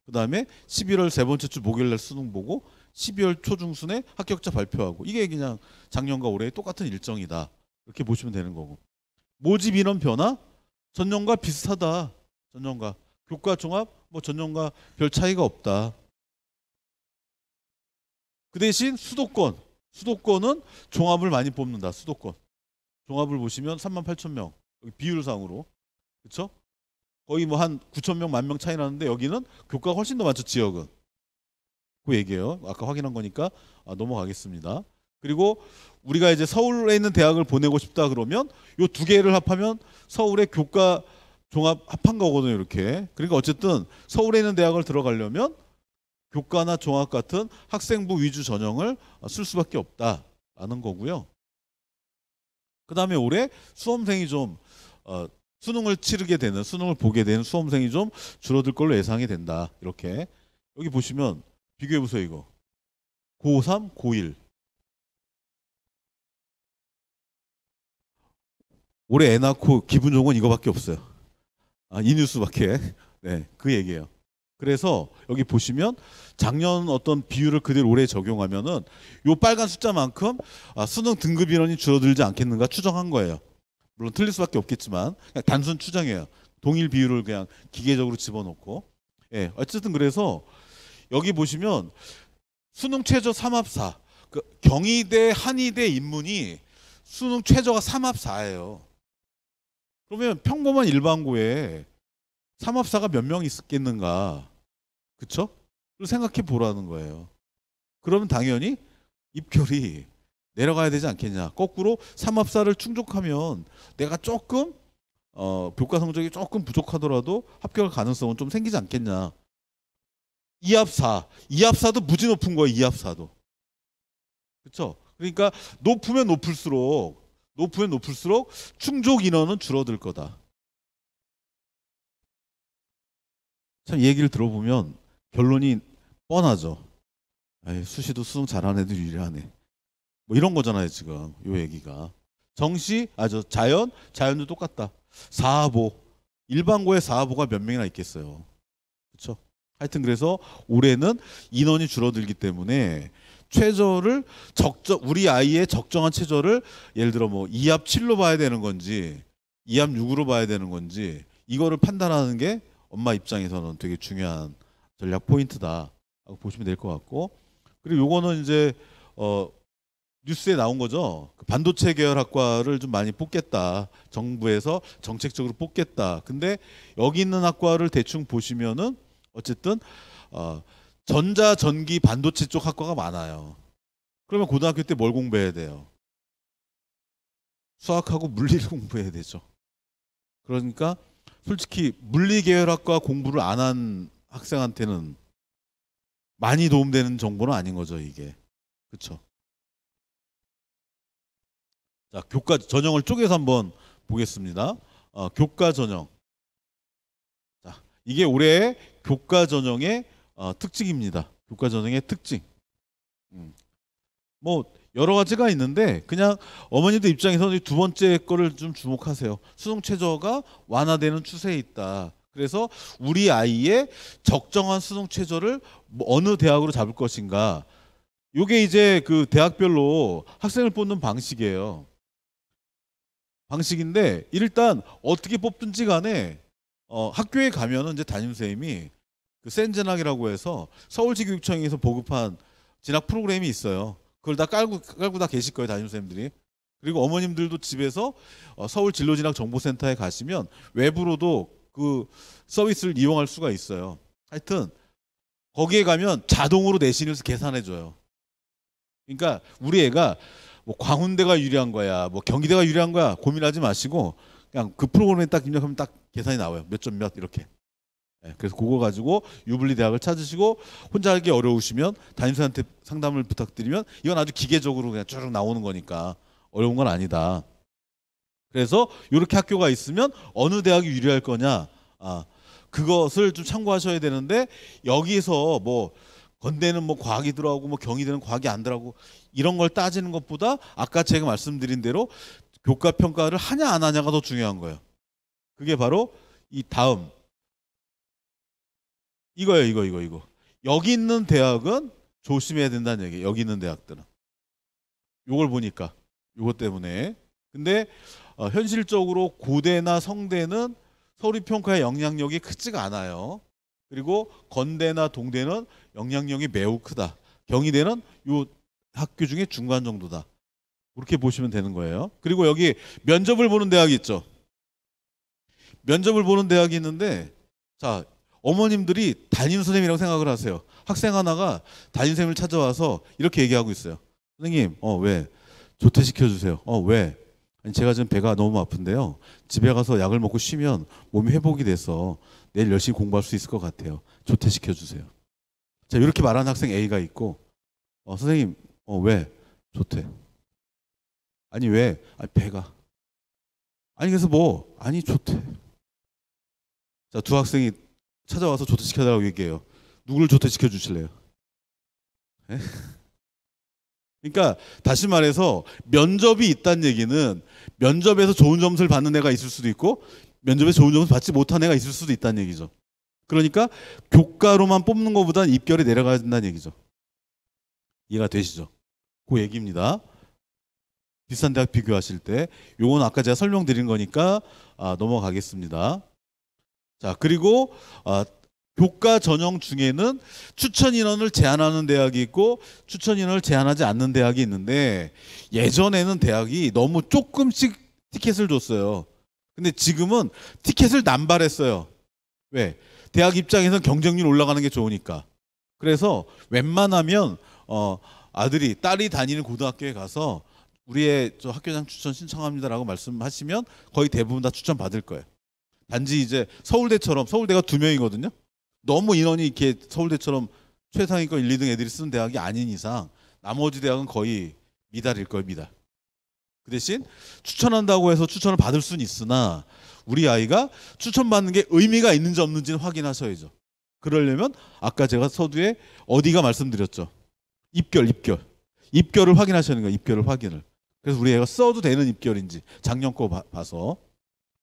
그 다음에 11월 세 번째 주 목요일 날 수능 보고 12월 초중순에 합격자 발표하고 이게 그냥 작년과 올해 똑같은 일정이다. 이렇게 보시면 되는 거고. 모집 인원 변화? 전년과 비슷하다. 전년과. 교과 종합? 뭐 전년과 별 차이가 없다. 그 대신 수도권. 수도권은 종합을 많이 뽑는다. 수도권. 종합을 보시면 38,000명. 여기 비율상으로. 그렇죠? 거의 뭐 한 9,000명, 10,000명 차이 나는데 여기는 교과가 훨씬 더 많죠. 지역은. 그 얘기예요. 아까 확인한 거니까 넘어가겠습니다. 그리고 우리가 이제 서울에 있는 대학을 보내고 싶다 그러면 요 두 개를 합하면 서울의 교과 종합 합한 거거든요. 이렇게. 그러니까 어쨌든 서울에 있는 대학을 들어가려면 교과나 종합 같은 학생부 위주 전형을 쓸 수밖에 없다라는 거고요. 그 다음에 올해 수험생이 좀 수능을 치르게 되는, 수능을 보게 되는 수험생이 좀 줄어들 걸로 예상이 된다. 이렇게. 여기 보시면 비교해 보세요. 이거 고3, 고1 올해 애 낳고 기분 좋은 건 이거밖에 없어요. 이 뉴스밖에. 네, 그 얘기예요. 그래서 여기 보시면 작년 어떤 비율을 그대로 올해 적용하면은 요 빨간 숫자만큼 수능 등급 인원이 줄어들지 않겠는가 추정한 거예요. 물론 틀릴 수밖에 없겠지만 그냥 단순 추정이에요. 동일 비율을 그냥 기계적으로 집어넣고. 예, 어쨌든 그래서 여기 보시면 수능 최저 3합4. 그 경희대, 한의대 인문이 수능 최저가 3합4예요. 그러면 평범한 일반고에 3합4가 몇 명 있겠는가? 그쵸? 그걸 생각해 보라는 거예요. 그러면 당연히 입결이 내려가야 되지 않겠냐. 거꾸로 3합4를 충족하면 내가 조금 교과 성적이 조금 부족하더라도 합격할 가능성은 좀 생기지 않겠냐. 2합4. 2합4도 무지 높은 거예요. 2합4도. 그렇죠? 그러니까 높으면 높을수록 충족 인원은 줄어들 거다. 참 얘기를 들어보면 결론이 뻔하죠. 에이, 수시도 수능 잘하는 애들 유리하네. 뭐 이런 거잖아요 지금 요 얘기가. 정시, 자연도 똑같다. 4합5. 일반고에 4합5가 몇 명이나 있겠어요. 그렇죠? 하여튼 그래서 올해는 인원이 줄어들기 때문에 최저를 우리 아이의 적정한 최저를 예를 들어 뭐 2합 7로 봐야 되는 건지 2합 6으로 봐야 되는 건지 이거를 판단하는 게 엄마 입장에서는 되게 중요한 전략 포인트다 하고 보시면 될 것 같고, 그리고 요거는 이제 뉴스에 나온 거죠. 반도체 계열 학과를 좀 많이 뽑겠다. 정부에서 정책적으로 뽑겠다. 근데 여기 있는 학과를 대충 보시면은 어쨌든 전자, 전기, 반도체 쪽 학과가 많아요. 그러면 고등학교 때 뭘 공부해야 돼요? 수학하고 물리를 공부해야 되죠. 그러니까 솔직히 물리 계열학과 공부를 안 한 학생한테는 많이 도움되는 정보는 아닌 거죠, 이게. 그렇죠? 자, 교과 전형을 쪼개서 한번 보겠습니다. 교과 전형. 자, 이게 올해의 교과 전형의 특징입니다. 교과 전형의 특징. 뭐 여러 가지가 있는데 그냥 어머니들 입장에서는 두 번째 거를 좀 주목하세요. 수능 최저가 완화되는 추세에 있다. 그래서 우리 아이의 적정한 수능 최저를 어느 대학으로 잡을 것인가. 요게 이제 그 대학별로 학생을 뽑는 방식이에요. 방식인데 일단 어떻게 뽑든지 간에 학교에 가면은 이제 담임선생님이 그 센진학이라고 해서 서울시교육청에서 보급한 진학 프로그램이 있어요. 그걸 다 깔고 다 계실 거예요, 담임선생님들이. 그리고 어머님들도 집에서 서울 진로진학 정보센터에 가시면 외부로도 그 서비스를 이용할 수가 있어요. 하여튼 거기에 가면 자동으로 내신을 계산해 줘요. 그러니까 우리 애가 뭐 광운대가 유리한 거야, 뭐 경기대가 유리한 거야 고민하지 마시고 그냥 그 프로그램에 딱 입력하면 딱 계산이 나와요. 몇 점 몇 이렇게. 네, 그래서 그거 가지고 유불리 대학을 찾으시고 혼자 하기 어려우시면 담임선생한테 상담을 부탁드리면 이건 아주 기계적으로 그냥 쭉 나오는 거니까 어려운 건 아니다. 그래서 이렇게 학교가 있으면 어느 대학이 유리할 거냐, 그것을 좀 참고하셔야 되는데 여기서 뭐 건대는 뭐 과학이 들어가고 뭐 경희대는 과학이 안 들어가고 이런 걸 따지는 것보다 아까 제가 말씀드린 대로 교과 평가를 하냐 안 하냐가 더 중요한 거예요. 그게 바로 이 다음 이거예요. 이거. 여기 있는 대학은 조심해야 된다는 얘기예요. 여기 있는 대학들은. 요걸 보니까 요것 때문에. 근데 현실적으로 고대나 성대는 서울입평가의 영향력이 크지가 않아요. 그리고 건대나 동대는 영향력이 매우 크다. 경희대는 요 학교 중에 중간 정도다. 그렇게 보시면 되는 거예요. 그리고 여기 면접을 보는 대학이 있죠. 면접을 보는 대학이 있는데 자, 어머님들이 담임선생님이라고 생각을 하세요. 학생 하나가 담임선생님을 찾아와서 이렇게 얘기하고 있어요. 선생님, 왜? 조퇴시켜주세요. 왜? 아니, 제가 지금 배가 너무 아픈데요. 집에 가서 약을 먹고 쉬면 몸이 회복이 돼서 내일 열심히 공부할 수 있을 것 같아요. 조퇴시켜주세요. 자, 이렇게 말하는 학생 A가 있고, 선생님, 왜? 조퇴. 아니, 왜? 아니, 배가. 아니, 그래서 뭐? 아니, 조퇴. 자, 두 학생이 찾아와서 조퇴시켜달라고 얘기해요. 누구를 조퇴시켜 주실래요? 네? 그러니까 다시 말해서 면접이 있다는 얘기는 면접에서 좋은 점수를 받는 애가 있을 수도 있고 면접에서 좋은 점수를 받지 못한 애가 있을 수도 있다는 얘기죠. 그러니까 교과로만 뽑는 것보다는 입결이 내려가야 된다는 얘기죠. 이해가 되시죠? 그 얘기입니다. 비싼 대학 비교하실 때. 요건 아까 제가 설명드린 거니까 넘어가겠습니다. 자, 그리고 교과 전형 중에는 추천 인원을 제한하는 대학이 있고 추천 인원을 제한하지 않는 대학이 있는데, 예전에는 대학이 너무 조금씩 티켓을 줬어요. 근데 지금은 티켓을 남발했어요. 왜? 대학 입장에서는 경쟁률 올라가는 게 좋으니까. 그래서 웬만하면 아들이, 딸이 다니는 고등학교에 가서 우리의 저 학교장 추천 신청합니다라고 말씀하시면 거의 대부분 다 추천 받을 거예요. 단지 이제 서울대처럼, 서울대가 2명이거든요. 너무 인원이 이렇게 서울대처럼 최상위권 1, 2등 애들이 쓰는 대학이 아닌 이상 나머지 대학은 거의 미달일 거예요, 미달. 그 대신 추천한다고 해서 추천을 받을 수는 있으나 우리 아이가 추천받는 게 의미가 있는지 없는지는 확인하셔야죠. 그러려면 아까 제가 서두에 어디가 말씀드렸죠. 입결을 확인하셔야 하는 거예요. 입결을 확인을. 그래서 우리 애가 써도 되는 입결인지 작년 거 봐서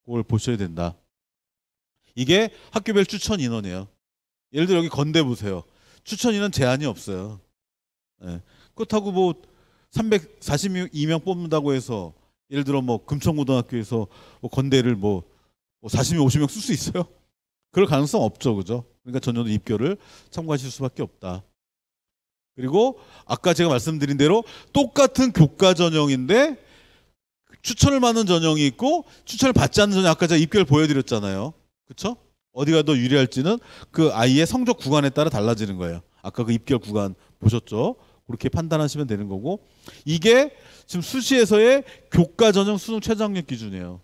그걸 보셔야 된다. 이게 학교별 추천 인원이에요. 예를 들어 여기 건대 보세요. 추천 인원 제한이 없어요. 예. 그렇다고 뭐 342명 뽑는다고 해서 예를 들어 뭐 금천고등학교에서 뭐 건대를 뭐 40명, 50명 쓸 수 있어요? 그럴 가능성 없죠, 그죠? 그러니까 전년도 입결을 참고하실 수밖에 없다. 그리고 아까 제가 말씀드린 대로 똑같은 교과 전형인데 추천을 받는 전형이 있고 추천을 받지 않는 전형, 아까 제가 입결 보여드렸잖아요. 그렇죠? 어디가 더 유리할지는 그 아이의 성적 구간에 따라 달라지는 거예요. 아까 그 입결 구간 보셨죠? 그렇게 판단하시면 되는 거고, 이게 지금 수시에서의 교과 전형 수능 최저학력 기준이에요.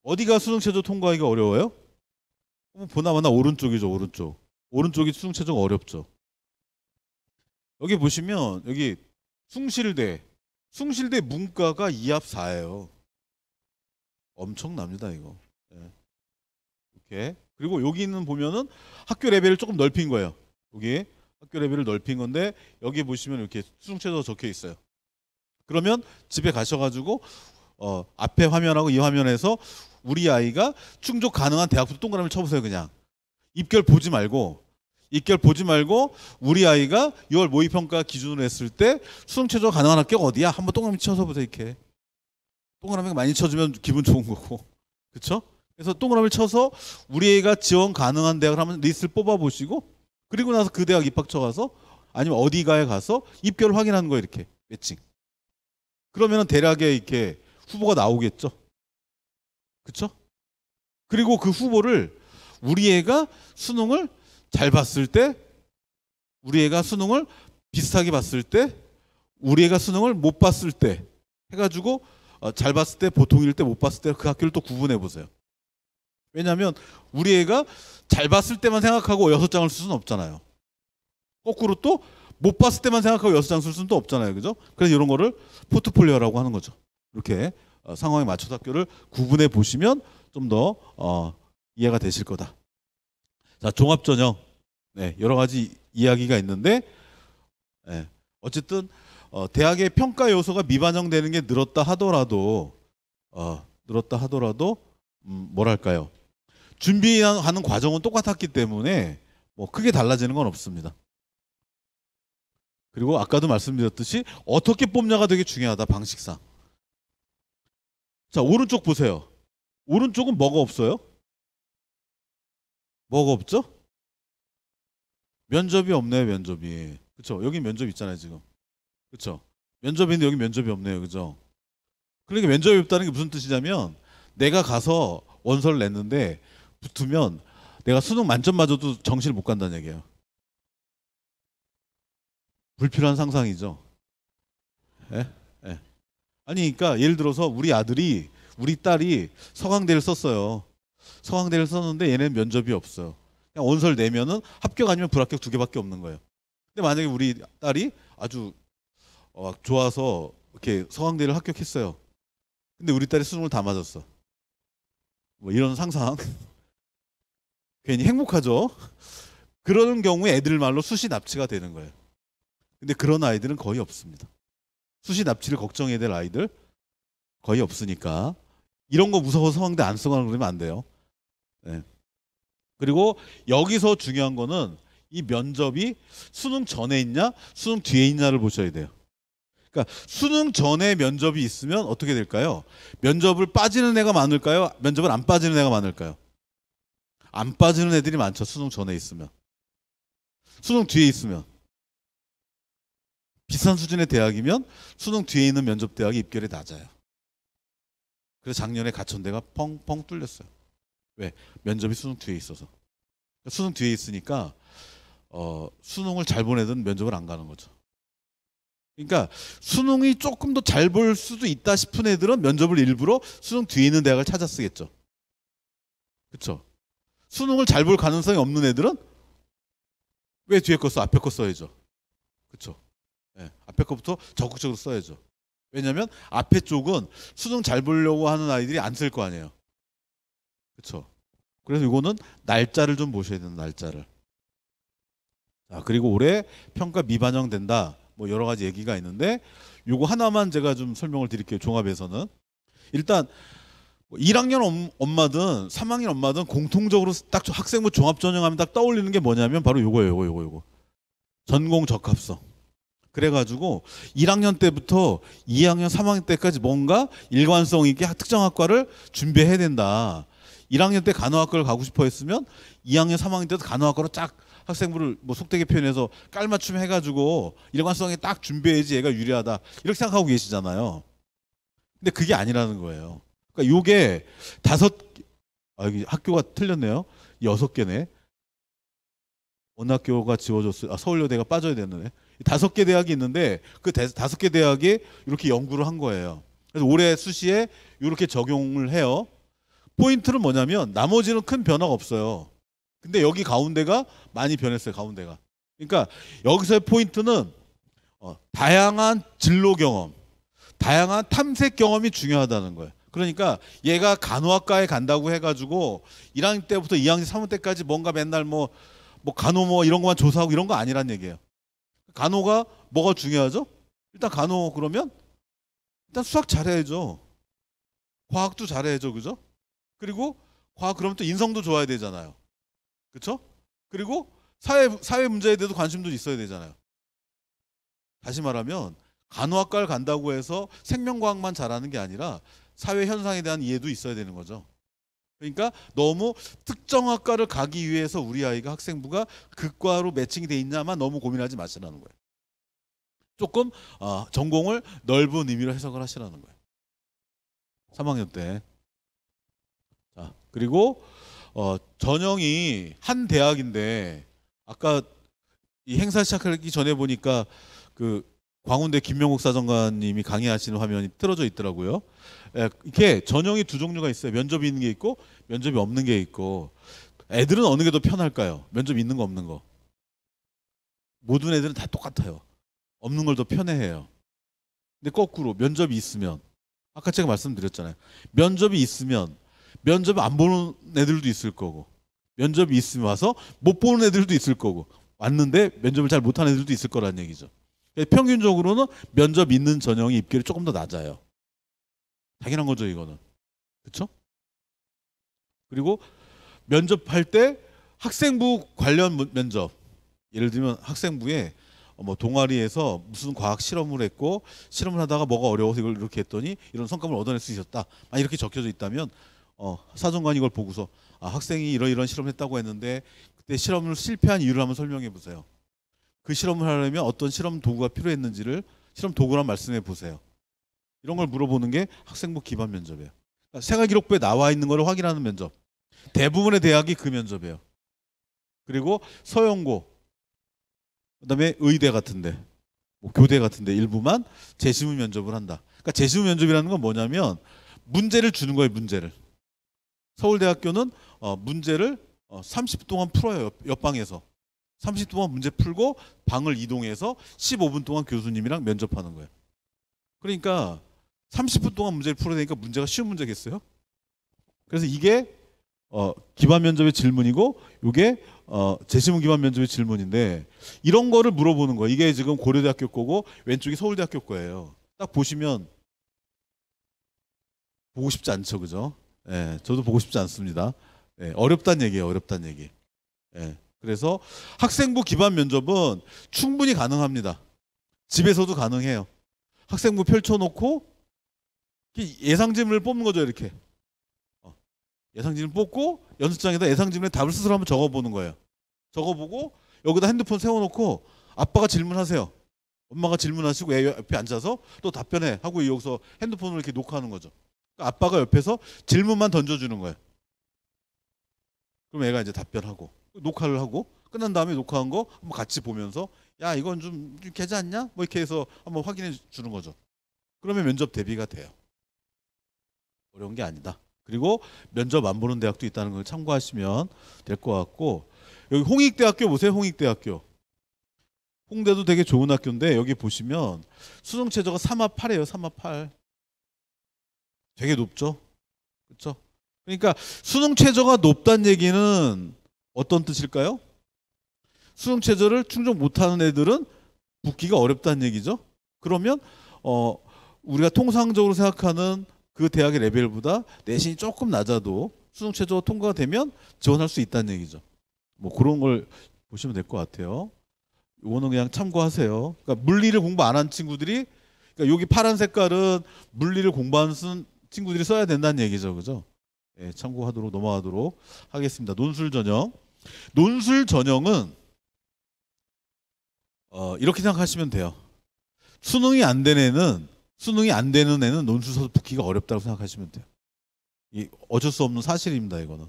어디가 수능 최저 통과하기가 어려워요? 보나마나 오른쪽이죠, 오른쪽. 오른쪽이 수능 최저가 어렵죠. 여기 보시면 여기 숭실대 문과가 2합 4예요. 엄청납니다, 이거. 이렇게. 그리고 여기는 보면은 학교 레벨을 조금 넓힌 거예요. 여기 학교 레벨을 넓힌 건데 여기 보시면 이렇게 수능 최저 적혀 있어요. 그러면 집에 가셔가지고 앞에 화면하고 이 화면에서 우리 아이가 충족 가능한 대학부터 동그라미를 쳐보세요. 그냥 입결 보지 말고 우리 아이가 6월 모의평가 기준으로 했을 때 수능 최저 가능한 학교가 어디야? 한번 동그라미 쳐서 보세요. 이렇게 동그라미가 많이 쳐주면 기분 좋은 거고, 그렇죠? 그래서 동그라미를 쳐서 우리 애가 지원 가능한 대학을 한번 리스트를 뽑아보시고, 그리고 나서 그 대학 입학처 가서 아니면 어디가에 가서 입결을 확인하는 거예요. 이렇게 매칭. 그러면은 대략에 이렇게 후보가 나오겠죠. 그렇죠? 그리고 그 후보를 우리 애가 수능을 잘 봤을 때, 우리 애가 수능을 비슷하게 봤을 때, 우리 애가 수능을 못 봤을 때 해가지고 잘 봤을 때, 보통일 때, 못 봤을 때 그 학교를 또 구분해 보세요. 왜냐하면 우리 애가 잘 봤을 때만 생각하고 6장을 쓸 수는 없잖아요. 거꾸로 또 못 봤을 때만 생각하고 6장 쓸 수는 또 없잖아요. 그죠? 그래서 이런 거를 포트폴리오라고 하는 거죠. 이렇게 상황에 맞춰서 학교를 구분해 보시면 좀 더 이해가 되실 거다. 자, 종합전형. 네, 여러 가지 이야기가 있는데, 네, 어쨌든 대학의 평가 요소가 미반영되는 게 늘었다 하더라도 뭐랄까요? 준비하는 과정은 똑같았기 때문에 뭐 크게 달라지는 건 없습니다. 그리고 아까도 말씀드렸듯이 어떻게 뽑냐가 되게 중요하다, 방식상. 자, 오른쪽 보세요. 오른쪽은 뭐가 없어요? 뭐가 없죠? 면접이 없네요, 면접이. 그렇죠? 여기 면접 있잖아요, 지금. 그렇죠? 면접이 있는데 여기 면접이 없네요, 그죠? 그러니까 면접이 없다는 게 무슨 뜻이냐면, 내가 가서 원서를 냈는데 붙으면 내가 수능 만점 맞아도 정시를 못 간다는 얘기예요. 불필요한 상상이죠. 예? 예. 아니, 그러니까 예를 들어서 우리 딸이 서강대를 썼어요. 서강대를 썼는데 얘네는 면접이 없어요. 그냥 원서를 내면은 합격 아니면 불합격 2개밖에 없는 거예요. 근데 만약에 우리 딸이 아주 좋아서 이렇게 서강대를 합격했어요. 근데 우리 딸이 수능을 다 맞았어. 뭐 이런 상상. 괜히 행복하죠. 그런 경우에 애들 말로 수시 납치가 되는 거예요. 근데 그런 아이들은 거의 없습니다. 수시 납치를 걱정해야 될 아이들 거의 없으니까 이런 거 무서워서 서강대 안 쓰거나 그러면 안 돼요. 네. 그리고 여기서 중요한 거는 이 면접이 수능 전에 있냐 수능 뒤에 있냐를 보셔야 돼요. 그러니까 수능 전에 면접이 있으면 어떻게 될까요? 면접을 빠지는 애가 많을까요? 면접을 안 빠지는 애가 많을까요? 안 빠지는 애들이 많죠. 수능 전에 있으면. 수능 뒤에 있으면. 비슷한 수준의 대학이면 수능 뒤에 있는 면접 대학이 입결이 낮아요. 그래서 작년에 가천대가 펑펑 뚫렸어요. 왜? 면접이 수능 뒤에 있어서. 수능 뒤에 있으니까 수능을 잘 보내든 면접을 안 가는 거죠. 그러니까 수능이 조금 더 잘 볼 수도 있다 싶은 애들은 면접을 일부러 수능 뒤에 있는 대학을 찾아 쓰겠죠. 그렇죠? 수능을 잘 볼 가능성이 없는 애들은 왜 뒤에 거 써? 앞에 거 써야죠. 그렇죠? 네, 앞에 거부터 적극적으로 써야죠. 왜냐하면 앞에 쪽은 수능 잘 보려고 하는 아이들이 안 쓸 거 아니에요. 그렇죠? 그래서 이거는 날짜를 좀 보셔야 되는 날짜를. 자, 그리고 올해 평가 미반영된다. 뭐 여러 가지 얘기가 있는데 요거 하나만 제가 좀 설명을 드릴게요. 종합에서는 일단 1학년 엄마든 3학년 엄마든 공통적으로 딱 학생부 종합 전형하면 딱 떠올리는 게 뭐냐면 바로 요거예요. 요거. 전공 적합성. 그래가지고 1학년 때부터 2학년, 3학년 때까지 뭔가 일관성 있게 특정 학과를 준비해야 된다. 1학년 때 간호학과를 가고 싶어 했으면 2학년, 3학년 때도 간호학과로 쫙 학생부를 뭐 속되게 표현해서 깔맞춤 해가지고 일관성에 딱 준비해야지 얘가 유리하다. 이렇게 생각하고 계시잖아요. 근데 그게 아니라는 거예요. 그러니까 요게 여기 학교가 틀렸네요. 6개네. 어느 학교가 지워졌어요? 서울여대가 빠져야 되는데. 5개 대학이 있는데 그 5개 대학이 이렇게 연구를 한 거예요. 그래서 올해 수시에 이렇게 적용을 해요. 포인트는 뭐냐면 나머지는 큰 변화가 없어요. 근데 여기 가운데가 많이 변했어요. 가운데가. 그러니까 여기서의 포인트는 다양한 진로 경험, 다양한 탐색 경험이 중요하다는 거예요. 그러니까 얘가 간호학과에 간다고 해가지고 1학년 때부터 2학년, 3학년 때까지 뭔가 맨날 뭐 간호 뭐 이런 것만 조사하고 이런 거 아니란 얘기예요. 간호가 뭐가 중요하죠? 일단 간호 그러면 일단 수학 잘해야죠. 과학도 잘해야죠. 그죠? 그리고 과학 그러면 또 인성도 좋아야 되잖아요. 그렇죠? 그리고 사회 문제에 대해서 관심도 있어야 되잖아요. 다시 말하면 간호학과를 간다고 해서 생명과학만 잘하는 게 아니라 사회 현상에 대한 이해도 있어야 되는 거죠. 그러니까 너무 특정 학과를 가기 위해서 우리 아이가 학생부가 그 과로 매칭이 돼 있냐만 너무 고민하지 마시라는 거예요. 조금 전공을 넓은 의미로 해석을 하시라는 거예요. 3학년 때. 자, 그리고 전형이 한 대학인데 아까 이 행사 시작하기 전에 보니까 그 광운대 김명국 사정관님이 강의하시는 화면이 틀어져 있더라고요. 이렇게 전형이 두 종류가 있어요. 면접이 있는 게 있고 면접이 없는 게 있고. 애들은 어느 게 더 편할까요? 면접이 있는 거 없는 거. 모든 애들은 다 똑같아요. 없는 걸 더 편해해요. 근데 거꾸로 면접이 있으면 아까 제가 말씀드렸잖아요. 면접이 있으면 면접 안 보는 애들도 있을 거고 면접이 있으면 와서 못 보는 애들도 있을 거고 왔는데 면접을 잘 못하는 애들도 있을 거란 얘기죠. 평균적으로는 면접 있는 전형이 입결이 조금 더 낮아요. 당연한 거죠, 이거는. 그렇죠? 그리고 면접할 때 학생부 관련 면접. 예를 들면 학생부에 뭐 동아리에서 무슨 과학 실험을 했고 실험을 하다가 뭐가 어려워서 이걸 이렇게 했더니 이런 성과를 얻어낼 수 있었다. 이렇게 적혀져 있다면 사정관이 이걸 보고서 학생이 이런 실험을 했다고 했는데 그때 실험을 실패한 이유를 한번 설명해 보세요. 그 실험을 하려면 어떤 실험 도구가 필요했는지를 실험 도구란 말씀해 보세요. 이런 걸 물어보는 게 학생부 기반 면접이에요. 그러니까 생활기록부에 나와 있는 걸 확인하는 면접. 대부분의 대학이 그 면접이에요. 그리고 서영고, 그다음에 의대 같은데, 뭐 교대 같은데 일부만 재시문 면접을 한다. 그러니까 재시문 면접이라는 건 뭐냐면 문제를 주는 거예요. 문제를. 서울대학교는 문제를 30분 동안 풀어요. 옆방에서. 30분 동안 문제 풀고 방을 이동해서 15분 동안 교수님이랑 면접하는 거예요. 그러니까 30분 동안 문제를 풀어야 되니까 문제가 쉬운 문제겠어요? 그래서 이게 기반 면접의 질문이고 이게 재시문 기반 면접의 질문인데 이런 거를 물어보는 거예요. 이게 지금 고려대학교 거고 왼쪽이 서울대학교 거예요. 딱 보시면 보고 싶지 않죠, 그죠? 예, 저도 보고 싶지 않습니다. 예, 어렵다는 얘기예요, 어렵다는 얘기. 예, 그래서 학생부 기반 면접은 충분히 가능합니다. 집에서도 가능해요. 학생부 펼쳐놓고 예상 질문을 뽑는 거죠. 이렇게 예상 질문 뽑고 연습장에다 예상 질문에 답을 스스로 한번 적어보는 거예요. 적어보고 여기다 핸드폰 세워놓고 아빠가 질문하세요. 엄마가 질문하시고 애 옆에 앉아서 또 답변해 하고 여기서 핸드폰을 이렇게 녹화하는 거죠. 그러니까 아빠가 옆에서 질문만 던져주는 거예요. 그럼 애가 이제 답변하고 녹화를 하고 끝난 다음에 녹화한 거 한번 같이 보면서 야 이건 좀 괜찮지 않냐? 뭐 이렇게 해서 한번 확인해 주는 거죠. 그러면 면접 대비가 돼요. 어려운 게 아니다. 그리고 면접 안 보는 대학도 있다는 걸 참고하시면 될 것 같고 여기 홍익대학교 보세요. 홍익대학교. 홍대도 되게 좋은 학교인데 여기 보시면 수능 최저가 3화 8이에요. 3화 8. 되게 높죠. 그렇죠? 그러니까 수능 최저가 높다는 얘기는 어떤 뜻일까요? 수능 최저를 충족 못하는 애들은 붙기가 어렵다는 얘기죠. 그러면 우리가 통상적으로 생각하는 그 대학의 레벨보다 내신이 조금 낮아도 수능 최저가 통과가 되면 지원할 수 있다는 얘기죠. 뭐 그런 걸 보시면 될 것 같아요. 이거는 그냥 참고하세요. 그러니까 물리를 공부 안 한 친구들이 그러니까 여기 파란 색깔은 물리를 공부하는 친구들이 써야 된다는 얘기죠. 그죠? 예, 참고하도록 넘어가도록 하겠습니다. 논술 전형. 논술 전형은 이렇게 생각하시면 돼요. 수능이 안 되는 애는 논술서도 붙기가 어렵다고 생각하시면 돼요. 어쩔 수 없는 사실입니다. 이거는.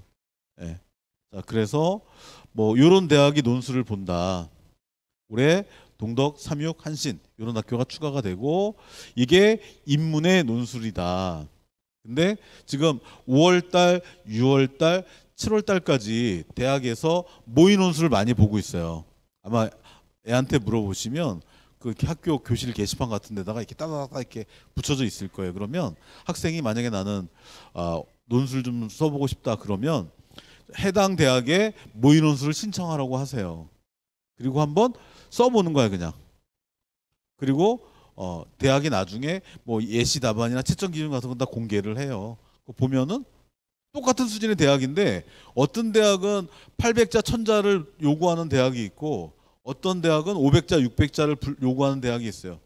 예. 자, 그래서 뭐 이런 대학이 논술을 본다. 올해 동덕, 삼육, 한신 이런 학교가 추가가 되고 이게 인문의 논술이다. 근데 지금 5월달, 6월달, 7월달까지 대학에서 모의 논술을 많이 보고 있어요. 아마 애한테 물어보시면 그 학교 교실 게시판 같은 데다가 이렇게 따다닥 이렇게 붙여져 있을 거예요. 그러면 학생이 만약에 나는 논술 좀 써보고 싶다 그러면 해당 대학에 모의 논술을 신청하라고 하세요. 그리고 한번 써보는 거야 그냥. 그리고 대학이 나중에 뭐 예시 답안이나 채점 기준 같은 건 다 공개를 해요. 보면은 똑같은 수준의 대학인데 어떤 대학은 800자 1000자를 요구하는 대학이 있고 어떤 대학은 500자 600자를 요구하는 대학이 있어요.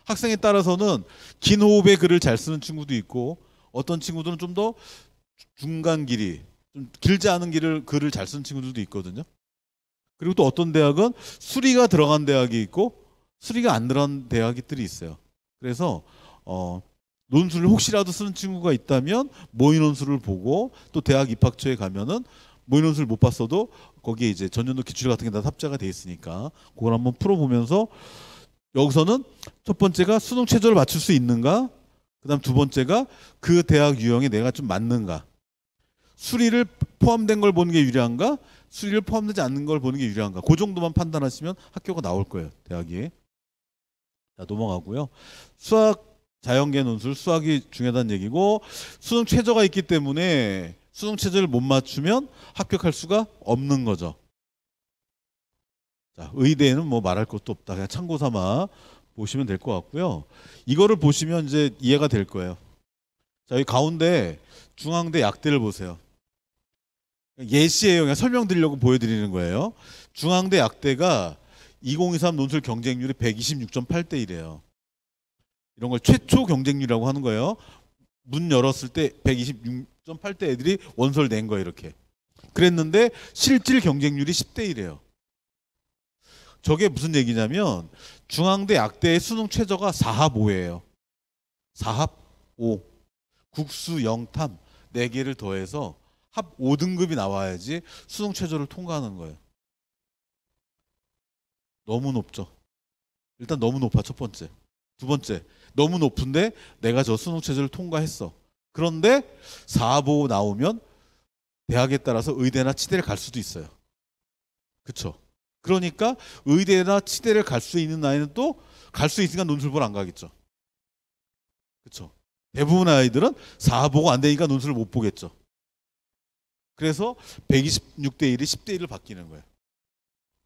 학생에 따라서는 긴 호흡의 글을 잘 쓰는 친구도 있고 어떤 친구들은 좀 더 중간 길이 좀 길지 않은 글을 잘 쓰는 친구들도 있거든요. 그리고 또 어떤 대학은 수리가 들어간 대학이 있고 수리가 안 들어간 대학들이 있어요. 그래서 논술을 혹시라도 쓰는 친구가 있다면 모의 논술을 보고 또 대학 입학처에 가면은 모의 논술 못 봤어도 거기에 이제 전년도 기출 같은 게 다 탑재가 돼 있으니까 그걸 한번 풀어보면서 여기서는 첫 번째가 수능 최저를 맞출 수 있는가, 그다음 두 번째가 그 대학 유형에 내가 좀 맞는가, 수리를 포함된 걸 보는 게 유리한가, 수리를 포함되지 않는 걸 보는 게 유리한가, 그 정도만 판단하시면 학교가 나올 거예요, 대학이. 자, 넘어가고요. 수학 자연계 논술, 수학이 중요하다는 얘기고 수능 최저가 있기 때문에 수능 최저를 못 맞추면 합격할 수가 없는 거죠. 자, 의대는 뭐 말할 것도 없다. 그냥 참고 삼아 보시면 될 것 같고요. 이거를 보시면 이제 이해가 될 거예요. 자, 여기 가운데 중앙대 약대를 보세요. 예시예요. 그냥 설명드리려고 보여드리는 거예요. 중앙대 약대가 2023 논술 경쟁률이 126.8대 1이에요. 이런 걸 최초 경쟁률이라고 하는 거예요. 문 열었을 때 126.8대 애들이 원서를 낸 거예요. 이렇게. 그랬는데 실질 경쟁률이 10대 1이에요. 저게 무슨 얘기냐면 중앙대 약대의 수능 최저가 4합 5예요. 4합 5. 국수, 영탐 4개를 더해서 합 5등급이 나와야지 수능 최저를 통과하는 거예요. 너무 높죠. 일단 너무 높아, 첫 번째. 두 번째, 너무 높은데 내가 저 수능 최저를 통과했어. 그런데 4합 5 나오면 대학에 따라서 의대나 치대를 갈 수도 있어요. 그렇죠? 그러니까 의대나 치대를 갈 수 있는 아이는 또 갈 수 있으니까 논술보러 안 가겠죠. 그렇죠? 대부분의 아이들은 4합 5가 안 되니까 논술을 못 보겠죠. 그래서 126대 1이 10대 1을 바뀌는 거예요.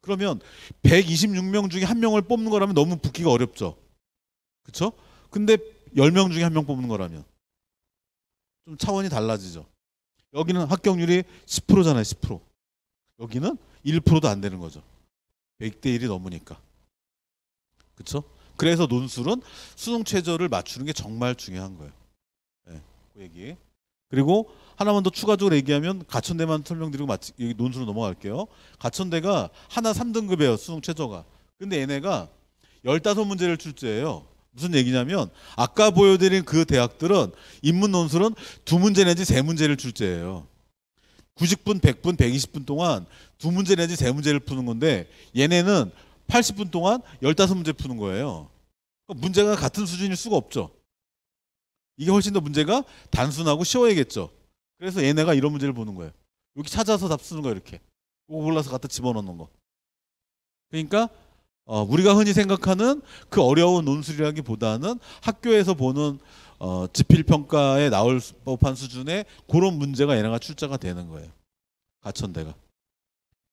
그러면 126명 중에 한 명을 뽑는 거라면 너무 붙기가 어렵죠. 그렇죠? 근데 10명 중에 한 명 뽑는 거라면 좀 차원이 달라지죠. 여기는 합격률이 10%잖아요. 10%. 여기는 1%도 안 되는 거죠. 100대 1이 넘으니까. 그렇죠? 그래서 논술은 수능 최저를 맞추는 게 정말 중요한 거예요. 네, 그 얘기. 그리고 하나만 더 추가적으로 얘기하면 가천대만 설명드리고 여기 논술로 넘어갈게요. 가천대가 하나 3등급이에요. 수능 최저가. 근데 얘네가 15문제를 출제해요. 무슨 얘기냐면 아까 보여드린 그 대학들은 인문 논술은 2문제 내지 3문제를 출제해요. 90분, 100분, 120분 동안 2문제 내지 3문제를 푸는 건데 얘네는 80분 동안 15문제 푸는 거예요. 문제가 같은 수준일 수가 없죠. 이게 훨씬 더 문제가 단순하고 쉬워야겠죠. 그래서 얘네가 이런 문제를 보는 거예요. 여기 찾아서 답 쓰는 거 이렇게. 그거 골라서 갖다 집어넣는 거. 그러니까 우리가 흔히 생각하는 그 어려운 논술이라기보다는 학교에서 보는 지필평가에 나올 법한 수준의 그런 문제가 얘네가 출제가 되는 거예요. 가천대가.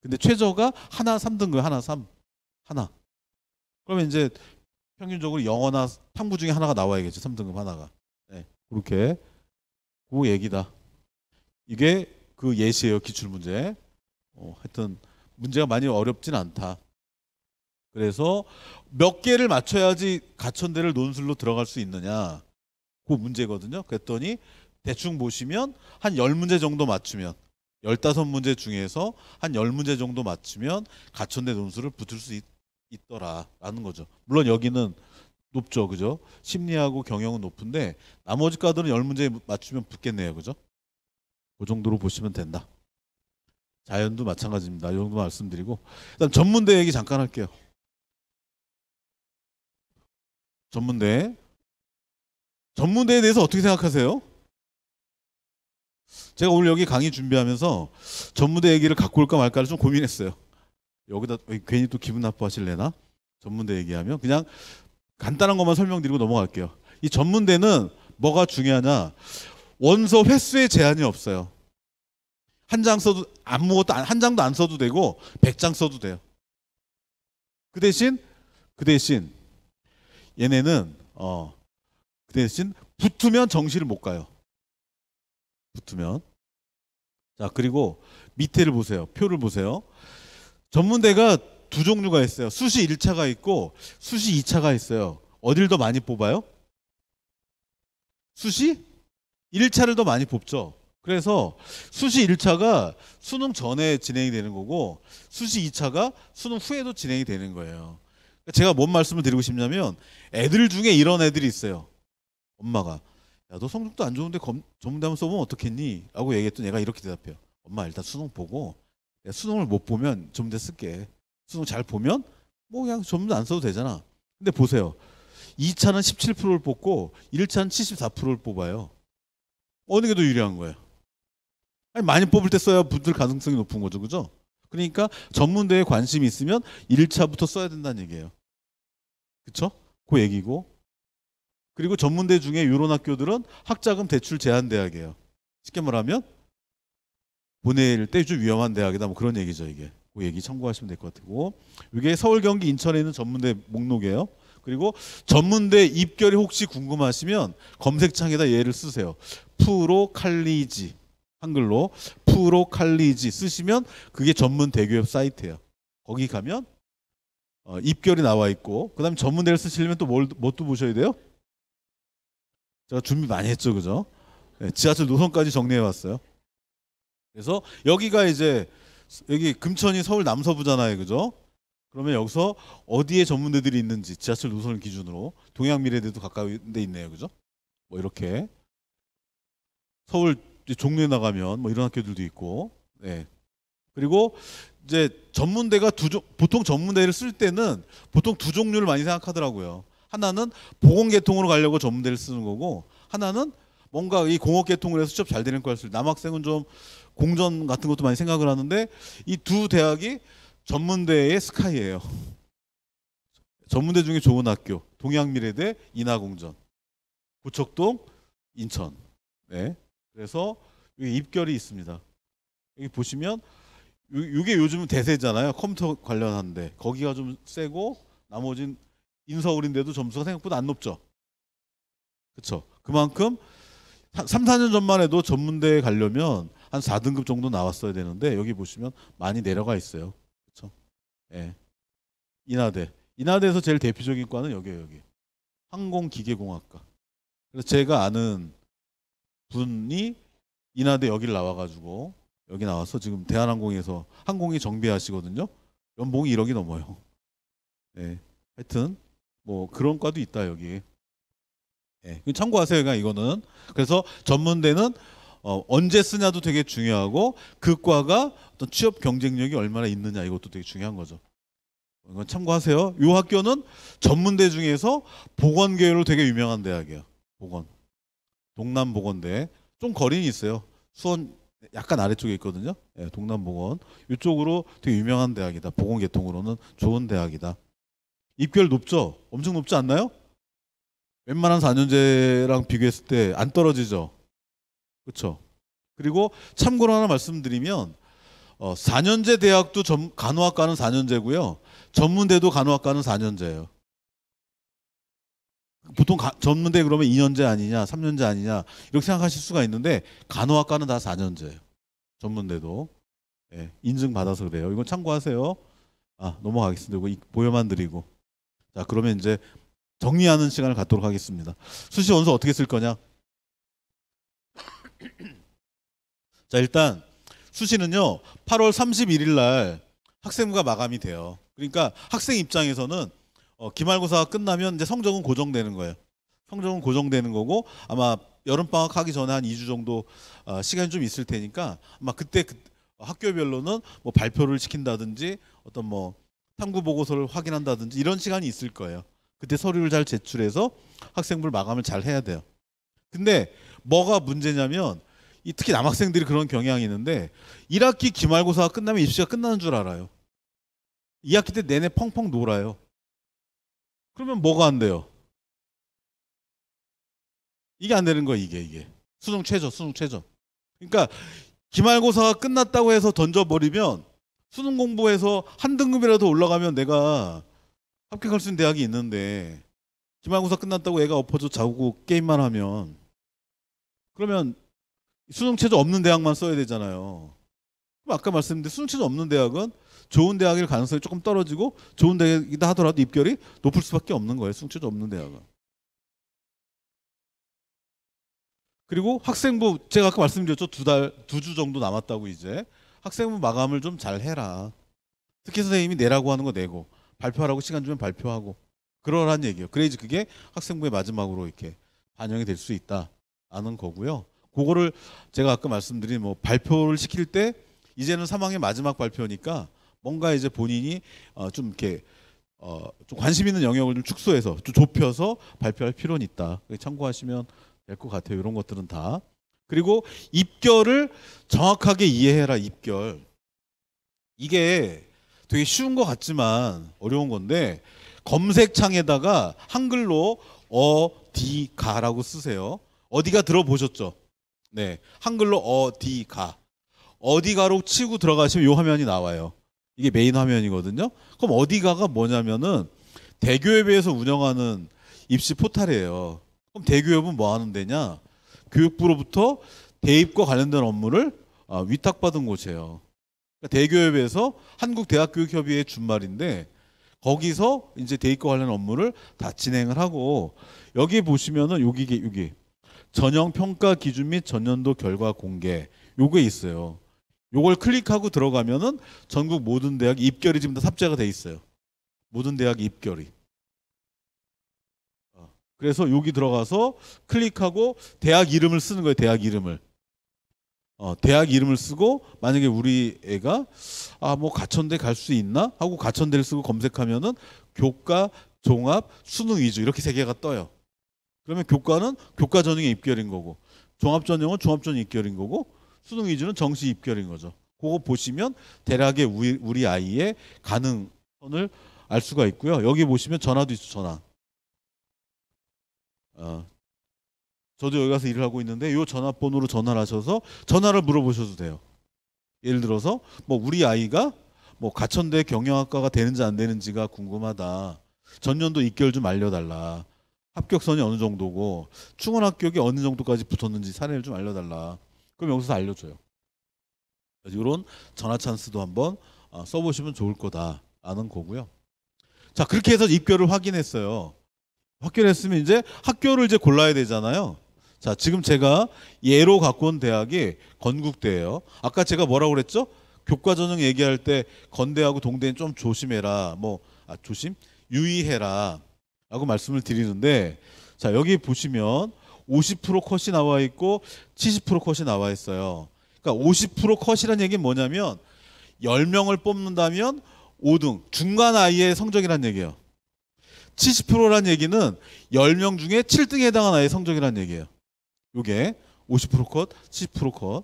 근데 최저가 하나 3등급 하나 3. 하나. 그러면 이제 평균적으로 영어나 탐구 중에 하나가 나와야겠죠. 3등급 하나가. 네, 그렇게 그 얘기다. 이게 그 예시예요. 기출문제. 하여튼 문제가 많이 어렵진 않다. 그래서 몇 개를 맞춰야지 가천대를 논술로 들어갈 수 있느냐. 그 문제거든요. 그랬더니 대충 보시면 한 10문제 정도 맞추면 15문제 중에서 한 10문제 정도 맞추면 가천대 논술을 붙을 수 있더라라는 거죠. 물론 여기는 높죠. 그죠? 심리하고 경영은 높은데 나머지 과들은 10문제 맞추면 붙겠네요. 그죠? 그 정도로 보시면 된다. 자연도 마찬가지입니다. 이 정도 말씀드리고 일단 전문대 얘기 잠깐 할게요. 전문대에 대해서 어떻게 생각하세요? 제가 오늘 여기 강의 준비하면서 전문대 얘기를 갖고 올까 말까를 좀 고민했어요. 여기다 괜히 또 기분 나빠하실래나? 전문대 얘기하면 그냥 간단한 것만 설명드리고 넘어갈게요. 이 전문대는 뭐가 중요하냐? 원서 횟수에 제한이 없어요. 한 장 써도 아무것도 한 장도 안 써도 되고 100장 써도 돼요. 그 대신 얘네는 그 대신 붙으면 정시를 못 가요. 붙으면. 자, 그리고 밑에를 보세요. 표를 보세요. 전문대가 두 종류가 있어요. 수시 1차가 있고 수시 2차가 있어요. 어딜 더 많이 뽑아요? 수시 1차를 더 많이 뽑죠. 그래서 수시 1차가 수능 전에 진행이 되는 거고 수시 2차가 수능 후에도 진행이 되는 거예요. 제가 뭔 말씀을 드리고 싶냐면 애들 중에 이런 애들이 있어요. 엄마가 야, 너 성적도 안 좋은데 전문대 한번 써보면 어떻겠니? 라고 얘기했더니 얘가 이렇게 대답해요. 엄마 일단 수능 보고 내가 수능을 못 보면 전문대 쓸게. 수능 잘 보면 뭐 그냥 전문대 안 써도 되잖아. 근데 보세요. 2차는 17%를 뽑고 1차는 74%를 뽑아요. 어느 게 더 유리한 거예요? 아니, 많이 뽑을 때 써야 붙을 가능성이 높은 거죠. 그죠? 그러니까 전문대에 관심이 있으면 1차부터 써야 된다는 얘기예요. 그쵸? 그 얘기고. 그리고 전문대 중에 이런 학교들은 학자금 대출 제한 대학이에요. 쉽게 말하면 보낼 때 좀 위험한 대학이다. 뭐 그런 얘기죠. 이게. 그 얘기 참고하시면 될 것 같고. 이게 서울, 경기, 인천에 있는 전문대 목록이에요. 그리고 전문대 입결이 혹시 궁금하시면 검색창에다 얘를 쓰세요. 프로칼리지. 한글로 프로칼리지 쓰시면 그게 전문 대기업 사이트예요. 거기 가면 입결이 나와 있고 그다음에 전문대를 쓰시려면 또 또 보셔야 돼요? 제가 준비 많이 했죠. 그죠? 네, 지하철 노선까지 정리해 왔어요. 그래서 여기가 이제 여기 금천이 서울 남서부잖아요. 그죠? 그러면 여기서 어디에 전문대들이 있는지 지하철 노선을 기준으로 동양미래대도 가까운 데 있네요. 그죠? 뭐 이렇게 서울 종로에 나가면 뭐 이런 학교들도 있고. 네. 그리고 이제 전문대가 보통 전문대를 쓸 때는 보통 두 종류를 많이 생각하더라고요. 하나는 보건계통으로 가려고 전문대를 쓰는 거고 하나는 뭔가 이 공업계통을 해서 취업 잘 되는 걸 쓸. 남학생은 좀 공전 같은 것도 많이 생각을 하는데 이 두 대학이 전문대의 스카이예요. 전문대 중에 좋은 학교 동양미래대, 인하공전, 고척동, 인천. 네. 그래서 여기 입결이 있습니다. 여기 보시면 이게 요즘은 대세잖아요. 컴퓨터 관련한데 거기가 좀 세고 나머지는 인서울인데도 점수가 생각보다 안 높죠. 그렇죠. 그만큼 3, 4년 전만 해도 전문대에 가려면 한 4등급 정도 나왔어야 되는데 여기 보시면 많이 내려가 있어요. 그렇죠. 예. 인하대. 인하대에서 제일 대표적인 과는 여기에요. 여기 항공기계공학과. 그래서 제가 아는 분이 인하대 여기를 나와가지고 여기 나와서 지금 대한항공에서 항공기 정비하시거든요. 연봉이 1억이 넘어요. 네. 하여튼 뭐 그런 과도 있다 여기. 네. 참고하세요. 그러니까 이거는. 그래서 전문대는 언제 쓰냐도 되게 중요하고 그 과가 어떤 취업 경쟁력이 얼마나 있느냐 이것도 되게 중요한 거죠. 이건 참고하세요. 이 학교는 전문대 중에서 보건계열로 되게 유명한 대학이에요. 보건. 동남보건대. 좀 거리는 있어요. 수원 약간 아래쪽에 있거든요. 네, 동남보건. 이쪽으로 되게 유명한 대학이다. 보건계통으로는 좋은 대학이다. 입결 높죠? 엄청 높지 않나요? 웬만한 4년제랑 비교했을 때 안 떨어지죠? 그렇죠? 그리고 참고로 하나 말씀드리면 4년제 대학도 간호학과는 4년제고요. 전문대도 간호학과는 4년제예요. 보통 전문대 그러면 2년제 아니냐, 3년제 아니냐 이렇게 생각하실 수가 있는데 간호학과는 다 4년제예요. 전문대도. 예, 인증받아서 그래요. 이건 참고하세요. 넘어가겠습니다. 이거 보여만 드리고. 자, 그러면 이제 정리하는 시간을 갖도록 하겠습니다. 수시 원서 어떻게 쓸 거냐? 자, 일단 수시는요 8월 31일 날 학생부가 마감이 돼요. 그러니까 학생 입장에서는 기말고사가 끝나면 이제 성적은 고정되는 거예요. 성적은 고정되는 거고 아마 여름방학 하기 전에 한 2주 정도 시간이 좀 있을 테니까 아마 그때 학교별로는 뭐 발표를 시킨다든지 어떤 뭐 탐구 보고서를 확인한다든지 이런 시간이 있을 거예요. 그때 서류를 잘 제출해서 학생부를 마감을 잘 해야 돼요. 근데 뭐가 문제냐면 특히 남학생들이 그런 경향이 있는데 1학기 기말고사가 끝나면 입시가 끝나는 줄 알아요. 2학기 때 내내 펑펑 놀아요. 그러면 뭐가 안 돼요? 이게 안 되는 거예요. 이게 수능 최저. 그러니까 기말고사가 끝났다고 해서 던져버리면 수능 공부해서 한 등급이라도 올라가면 내가 합격할 수 있는 대학이 있는데 기말고사 끝났다고 애가 엎어져 자고 게임만 하면 그러면 수능 최저 없는 대학만 써야 되잖아요. 그럼 아까 말씀드린 수능 최저 없는 대학은 좋은 대학일 가능성이 조금 떨어지고 좋은 대학이다 하더라도 입결이 높을 수밖에 없는 거예요. 수능 최저 없는 대학은. 그리고 학생부 제가 아까 말씀드렸죠. 2주 정도 남았다고 이제. 학생부 마감을 좀 잘 해라. 특히 선생님이 내라고 하는 거 내고 발표하라고 시간 주면 발표하고 그러라는 얘기예요. 그래야지 그게 학생부의 마지막으로 이렇게 반영이 될 수 있다라는 거고요. 그거를 제가 아까 말씀드린 뭐 발표를 시킬 때 이제는 3학년 마지막 발표니까 뭔가 이제 본인이 좀 이렇게 좀 관심 있는 영역을 좀 축소해서 좀 좁혀서 발표할 필요는 있다. 참고하시면 될 것 같아요. 이런 것들은 다. 그리고 입결을 정확하게 이해해라. 입결. 이게 되게 쉬운 것 같지만 어려운 건데 검색창에다가 한글로 어디가라고 쓰세요. 어디가 들어보셨죠? 네, 한글로 어디가. 어디가로 치고 들어가시면 이 화면이 나와요. 이게 메인 화면이거든요. 그럼 어디가가 뭐냐면은 대교협에서 운영하는 입시 포탈이에요. 그럼 대교협은 뭐 하는 데냐? 교육부로부터 대입과 관련된 업무를 위탁받은 곳이에요. 그러니까 대교협에서 한국대학교육협의회 준말인데 거기서 이제 대입과 관련 업무를 다 진행을 하고 여기 보시면은 여기 전형 평가 기준 및 전년도 결과 공개 요게 있어요. 요걸 클릭하고 들어가면은 전국 모든 대학 입결이 지금 다 삽재가 돼 있어요. 모든 대학 입결이. 그래서 여기 들어가서 클릭하고 대학 이름을 쓰는 거예요. 대학 이름을. 대학 이름을 쓰고 만약에 우리 애가 뭐 가천대 갈 수 있나 하고 가천대를 쓰고 검색하면은 교과, 종합, 수능 위주 이렇게 세 개가 떠요. 그러면 교과는 교과 전형의 입결인 거고 종합 전형은 종합 전형 입결인 거고 수능 위주는 정시 입결인 거죠. 그거 보시면 대략의 우리 아이의 가능성을 알 수가 있고요. 여기 보시면 전화도 있죠. 전화. 저도 여기 가서 일을 하고 있는데 이 전화번호로 전화를 하셔서 전화를 물어보셔도 돼요. 예를 들어서 뭐 우리 아이가 뭐 가천대 경영학과가 되는지 안 되는지가 궁금하다. 전년도 입결 좀 알려달라. 합격선이 어느 정도고 충원 합격이 어느 정도까지 붙었는지 사례를 좀 알려달라. 그럼 여기서 알려줘요. 이런 전화 찬스도 한번 써보시면 좋을 거다라는 거고요. 자, 그렇게 해서 입결을 확인했어요. 확결했으면 이제 학교를 이제 골라야 되잖아요. 자, 지금 제가 예로 갖고 온 대학이 건국대예요. 아까 제가 뭐라고 그랬죠? 교과 전형 얘기할 때 건대하고 동대는 좀 조심해라. 조심? 유의해라. 라고 말씀을 드리는데, 자, 여기 보시면 50% 컷이 나와 있고 70% 컷이 나와 있어요. 그러니까 50% 컷이라는 얘기는 뭐냐면 10명을 뽑는다면 5등, 중간 아이의 성적이란 얘기예요. 70%란 얘기는 10명 중에 7등에 해당한 아이의 성적이란 얘기예요. 요게 50% 컷, 70% 컷.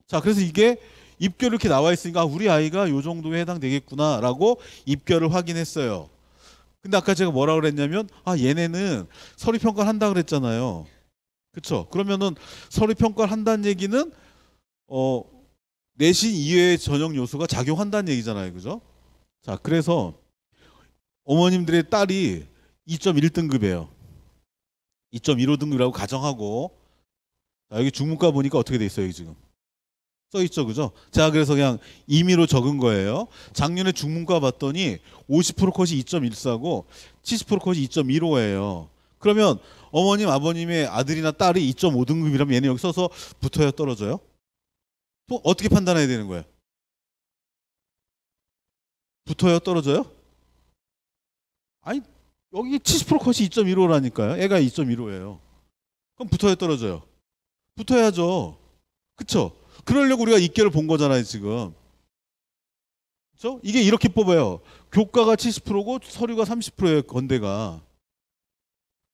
자, 그래서 이게 입결 이렇게 나와 있으니까 우리 아이가 요 정도에 해당되겠구나라고 입결을 확인했어요. 근데 아까 제가 뭐라고 그랬냐면 얘네는 서류평가를 한다 그랬잖아요. 그쵸? 그러면은 서류평가를 한다는 얘기는 내신 이외의 전형 요소가 작용한다는 얘기잖아요. 그죠? 자, 그래서 어머님들의 딸이 2.1등급이에요. 2.15등급이라고 가정하고, 자, 여기 중문과 보니까 어떻게 돼 있어요, 여기 지금? 써 있죠, 그죠? 자, 그래서 그냥 임의로 적은 거예요. 작년에 중문과 봤더니 50% 컷이 2.14고 70% 컷이 2.15예요. 그러면 어머님, 아버님의 아들이나 딸이 2.5등급이라면 얘네 여기 써서 붙어야 떨어져요? 또 어떻게 판단해야 되는 거예요? 붙어요, 떨어져요? 아니, 여기 70% 컷이 2.15라니까요. 애가 2.15예요. 그럼 붙어요, 떨어져요? 붙어야죠. 그쵸? 그러려고 우리가 입결을 본 거잖아요, 지금. 그쵸? 이게 이렇게 뽑아요. 교과가 70%고 서류가 30%예요, 건대가.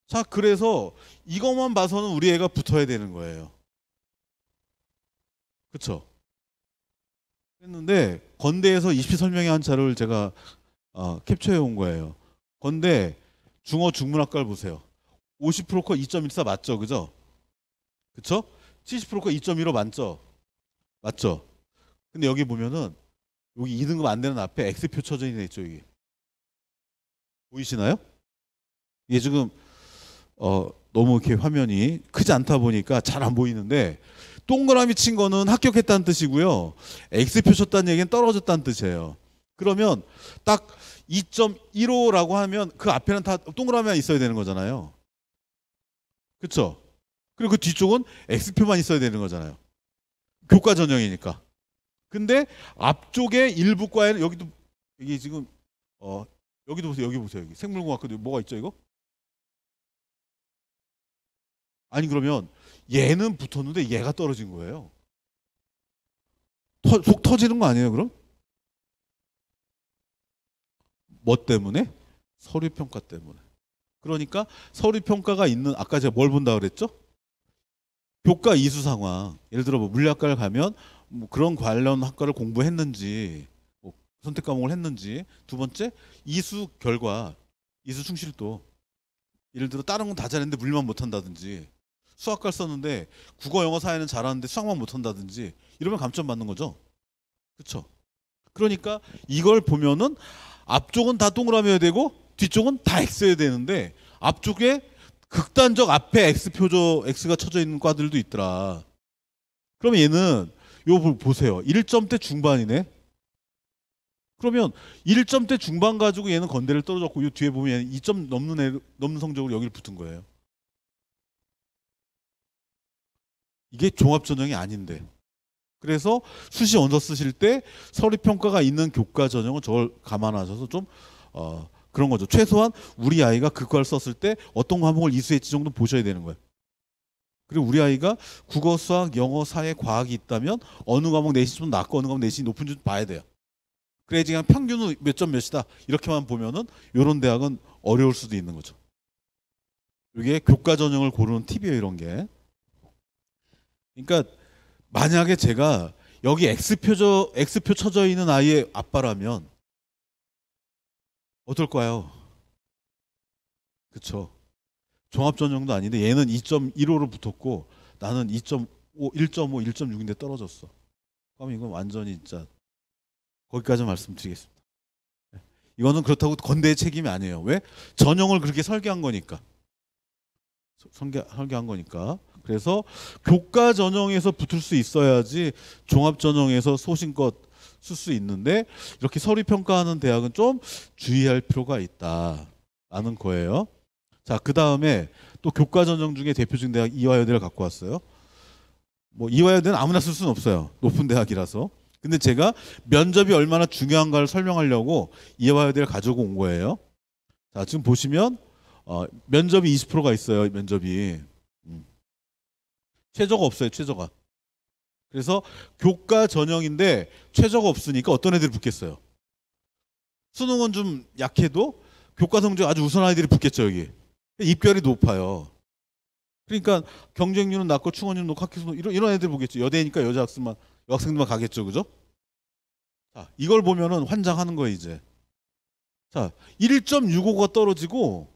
자, 그래서 이것만 봐서는 우리 애가 붙어야 되는 거예요. 그쵸? 했는데 건대에서 입시 설명회 한 차를 제가 캡처해 온 거예요. 건대 중어 중문학과를 보세요. 50%컷 2.14 맞죠? 그죠? 그쵸? 70%컷 2.15 맞죠? 맞죠? 근데 여기 보면은 여기 2등급 안 되는 앞에 X표 쳐져 있는 애 있죠, 여기. 보이시나요? 이게 지금 너무 이렇게 화면이 크지 않다 보니까 잘 안 보이는데, 동그라미 친 거는 합격했다는 뜻이고요. X표 쳤다는 얘기는 떨어졌다는 뜻이에요. 그러면 딱 2.15라고 하면 그 앞에는 다 동그라미가 있어야 되는 거잖아요. 그렇죠? 그리고 그 뒤쪽은 X표만 있어야 되는 거잖아요. 교과 전형이니까. 근데 앞쪽에 일부 과에는 여기도, 이게 지금 여기도 보세요. 여기 보세요. 여기 생물공학과도 뭐가 있죠, 이거? 아니, 그러면 얘는 붙었는데 얘가 떨어진 거예요. 속 터지는 거 아니에요, 그럼? 뭐 때문에? 서류평가 때문에. 그러니까 서류평가가 있는, 아까 제가 뭘 본다 그랬죠? 교과 이수 상황. 예를 들어 뭐 물리학과를 가면 뭐 그런 관련 학과를 공부했는지, 뭐 선택 과목을 했는지. 두 번째, 이수 결과, 이수 충실도. 예를 들어 다른 건 다 잘했는데 물리만 못한다든지, 수학과를 썼는데 국어, 영어, 사회는 잘하는데 수학만 못한다든지, 이러면 감점 받는 거죠. 그렇죠? 그러니까 이걸 보면은 앞쪽은 다 동그라미여야 되고 뒤쪽은 다 X여야 되는데, 앞쪽에 극단적 앞에 X가 쳐져 있는 과들도 있더라. 그러면 얘는 요거 보세요. 1점대 중반이네. 그러면 1점대 중반 가지고 얘는 건대를 떨어졌고, 이 뒤에 보면 얘는 2점 넘는 성적으로 여기를 붙은 거예요. 이게 종합전형이 아닌데. 그래서 수시 원서 쓰실 때 서류평가가 있는 교과 전형은 저걸 감안하셔서 좀 그런 거죠. 최소한 우리 아이가 그 과를 썼을 때 어떤 과목을 이수했지 정도 보셔야 되는 거예요. 그리고 우리 아이가 국어, 수학, 영어, 사회, 과학이 있다면 어느 과목 내신이 좀 낮고 어느 과목 내신이 높은지 좀 봐야 돼요. 그래야지 그냥 평균은 몇 점 몇이다 이렇게만 보면은 이런 대학은 어려울 수도 있는 거죠. 이게 교과 전형을 고르는 팁이에요, 이런 게. 그러니까 만약에 제가 여기 X표 쳐져 있는 아이의 아빠라면 어떨까요? 그쵸? 종합전형도 아닌데 얘는 2.15로 붙었고 나는 2.5, 1.5, 1.6인데 떨어졌어. 그럼 이건 완전히 진짜 거기까지 말씀드리겠습니다. 이거는 그렇다고 건대의 책임이 아니에요. 왜? 전형을 그렇게 설계한 거니까. 설계한 거니까. 그래서 교과 전형에서 붙을 수 있어야지 종합 전형에서 소신껏 쓸 수 있는데 이렇게 서류 평가하는 대학은 좀 주의할 필요가 있다라는 거예요. 자, 그 다음에 또 교과 전형 중에 대표적인 대학 이화여대를 갖고 왔어요. 뭐 이화여대는 아무나 쓸 수는 없어요. 높은 대학이라서. 근데 제가 면접이 얼마나 중요한가를 설명하려고 이화여대를 가지고 온 거예요. 자, 지금 보시면 면접이 20%가 있어요. 면접이. 최저가 없어요. 최저가. 그래서 교과 전형인데 최저가 없으니까 어떤 애들이 붙겠어요? 수능은 좀 약해도 교과 성적 아주 우수한 아이들이 붙겠죠. 여기. 입결이 높아요. 그러니까 경쟁률은 낮고 충원률은 높고 학교수 이런 애들 보겠죠. 여대니까 여학생들만 가겠죠. 그죠? 자, 이걸 보면은 환장하는 거예요, 이제. 자, 1.65가 떨어지고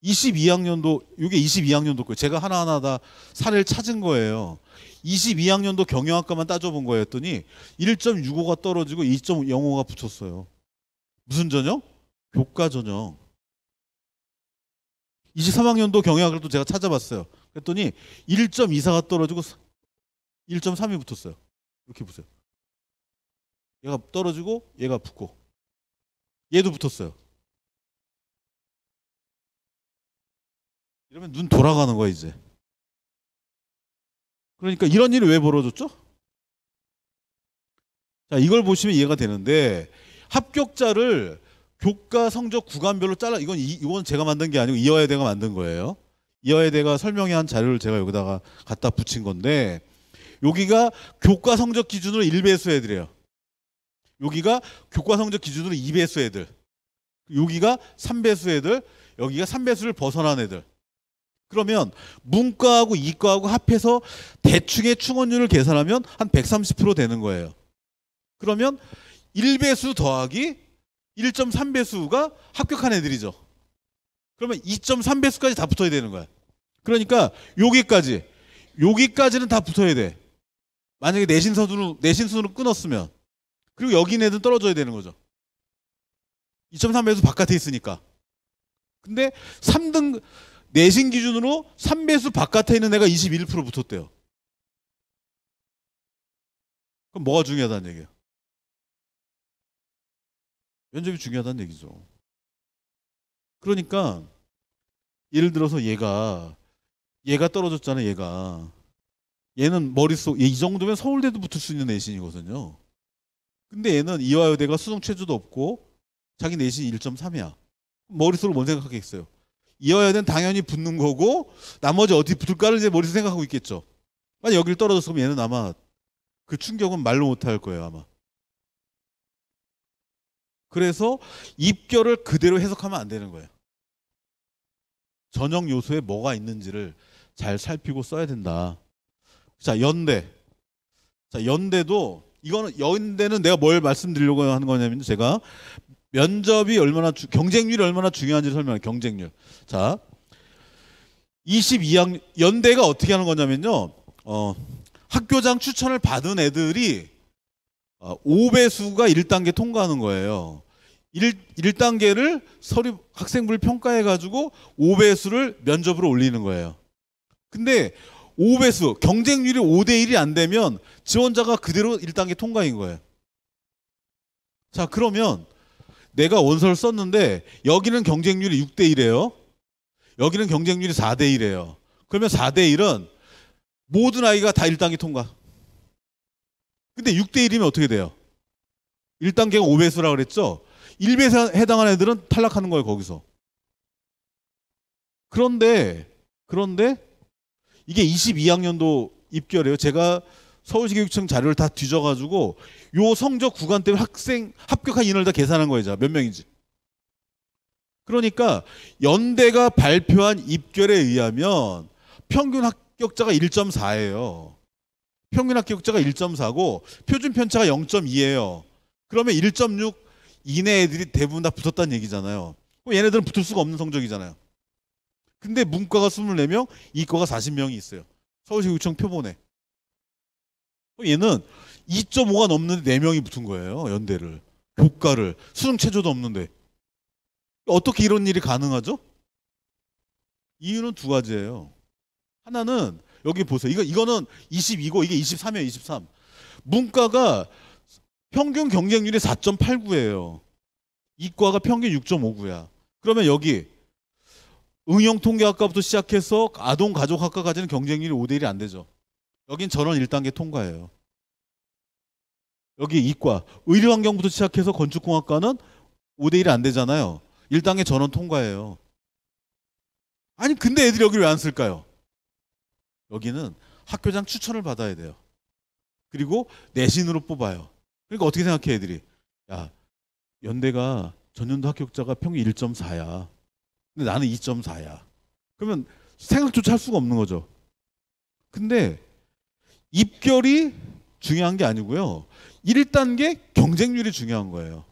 22학년도, 이게 22학년도 거예요. 제가 하나하나 다 사례를 찾은 거예요. 22학년도 경영학과만 따져본 거였더니 1.65가 떨어지고 2.05가 붙었어요. 무슨 전형? 교과 전형. 23학년도 경영학을 또 제가 찾아봤어요. 그랬더니 1.24가 떨어지고 1.3이 붙었어요. 이렇게 보세요. 얘가 떨어지고 얘가 붙고 얘도 붙었어요. 이러면 눈 돌아가는 거야 이제. 그러니까 이런 일이 왜 벌어졌죠? 자, 이걸 보시면 이해가 되는데 합격자를 교과 성적 구간별로 잘라, 이건 제가 만든 게 아니고 이화여대가 만든 거예요. 이화여대가 설명회 한 자료를 제가 여기다가 갖다 붙인 건데, 여기가 교과 성적 기준으로 1배수 애들이에요. 여기가 교과 성적 기준으로 2배수 애들, 여기가 3배수 애들, 여기가 3배수를 벗어난 애들. 그러면 문과하고 이과하고 합해서 대충의 충원율을 계산하면 한 130% 되는 거예요. 그러면 1배수 더하기 1.3배수가 합격한 애들이죠. 그러면 2.3배수까지 다 붙어야 되는 거야. 그러니까 여기까지는 다 붙어야 돼. 만약에 내신 순으로 끊었으면. 그리고 여기 있는 애들은 떨어져야 되는 거죠. 2.3배수 바깥에 있으니까. 근데 3등 내신 기준으로 3배수 바깥에 있는 애가 21% 붙었대요. 그럼 뭐가 중요하다는 얘기예요? 면접이 중요하다는 얘기죠. 그러니까 예를 들어서 얘가 떨어졌잖아요. 얘는 머릿속 이 정도면 서울대도 붙을 수 있는 내신이거든요. 근데 얘는 이화여대가 수능 최저도 없고 자기 내신이 1.3이야. 머릿속으로 뭔 생각하겠어요? 이화여대는 당연히 붙는 거고 나머지 어디 붙을까를 이제 머릿속에 생각하고 있겠죠. 만약 여기를 떨어졌으면 얘는 아마 그 충격은 말로 못할 거예요. 아마. 그래서 입결을 그대로 해석하면 안 되는 거예요. 전형 요소에 뭐가 있는지를 잘 살피고 써야 된다. 자, 연대. 자, 연대도 연대는 내가 뭘 말씀드리려고 하는 거냐면 제가 면접이 경쟁률이 얼마나 중요한지 설명해요. 경쟁률. 자, 22학년 연대가 어떻게 하는 거냐면요. 학교장 추천을 받은 애들이 5배수가 1단계 통과하는 거예요. 1단계를 서류 학생부를 평가해 가지고 5배수를 면접으로 올리는 거예요. 근데 5배수 경쟁률이 5대1이 안 되면 지원자가 그대로 1단계 통과인 거예요. 자, 그러면 내가 원서를 썼는데 여기는 경쟁률이 6대1이에요. 여기는 경쟁률이 4대1이에요. 그러면 4대1은 모든 아이가 다 1단계 통과. 근데 6대1이면 어떻게 돼요? 1단계가 5배수라고 그랬죠? 1배수에 해당하는 애들은 탈락하는 거예요, 거기서. 그런데 이게 22학년도 입결이에요. 제가 서울시 교육청 자료를 다 뒤져가지고 요 성적 구간 때문에 학생 합격한 인원을 다 계산한 거예요. 몇 명인지. 그러니까 연대가 발표한 입결에 의하면 평균 합격자가 1.4예요. 평균 합격자가 1.4고 표준 편차가 0.2예요. 그러면 1.6 이내 애들이 대부분 다 붙었다는 얘기잖아요. 얘네들은 붙을 수가 없는 성적이잖아요. 근데 문과가 24명, 이과가 40명이 있어요. 서울시 교육청 표본에. 얘는 2.5가 넘는데 4명이 붙은 거예요. 연대를. 교과를. 수능 최저도 없는데. 어떻게 이런 일이 가능하죠? 이유는 두 가지예요. 하나는 여기 보세요. 이거는 22고 이게 23이에요. 23. 문과가 평균 경쟁률이 4.89예요. 이과가 평균 6.59야. 그러면 여기 응용통계학과부터 시작해서 아동가족학과까지는 경쟁률이 5대1이 안 되죠. 여긴 전원 1단계 통과예요. 여기 이과 의료환경부터 시작해서 건축공학과는 5대1이 안 되잖아요. 1단계 전원 통과예요. 아니 근데 애들이 여기를 왜 안 쓸까요? 여기는 학교장 추천을 받아야 돼요. 그리고 내신으로 뽑아요. 그러니까 어떻게 생각해 애들이? 야, 연대가 전년도 합격자가 평균 1.4야. 근데 나는 2.4야. 그러면 생각조차 할 수가 없는 거죠. 근데 입결이 중요한 게 아니고요. 1단계 경쟁률이 중요한 거예요.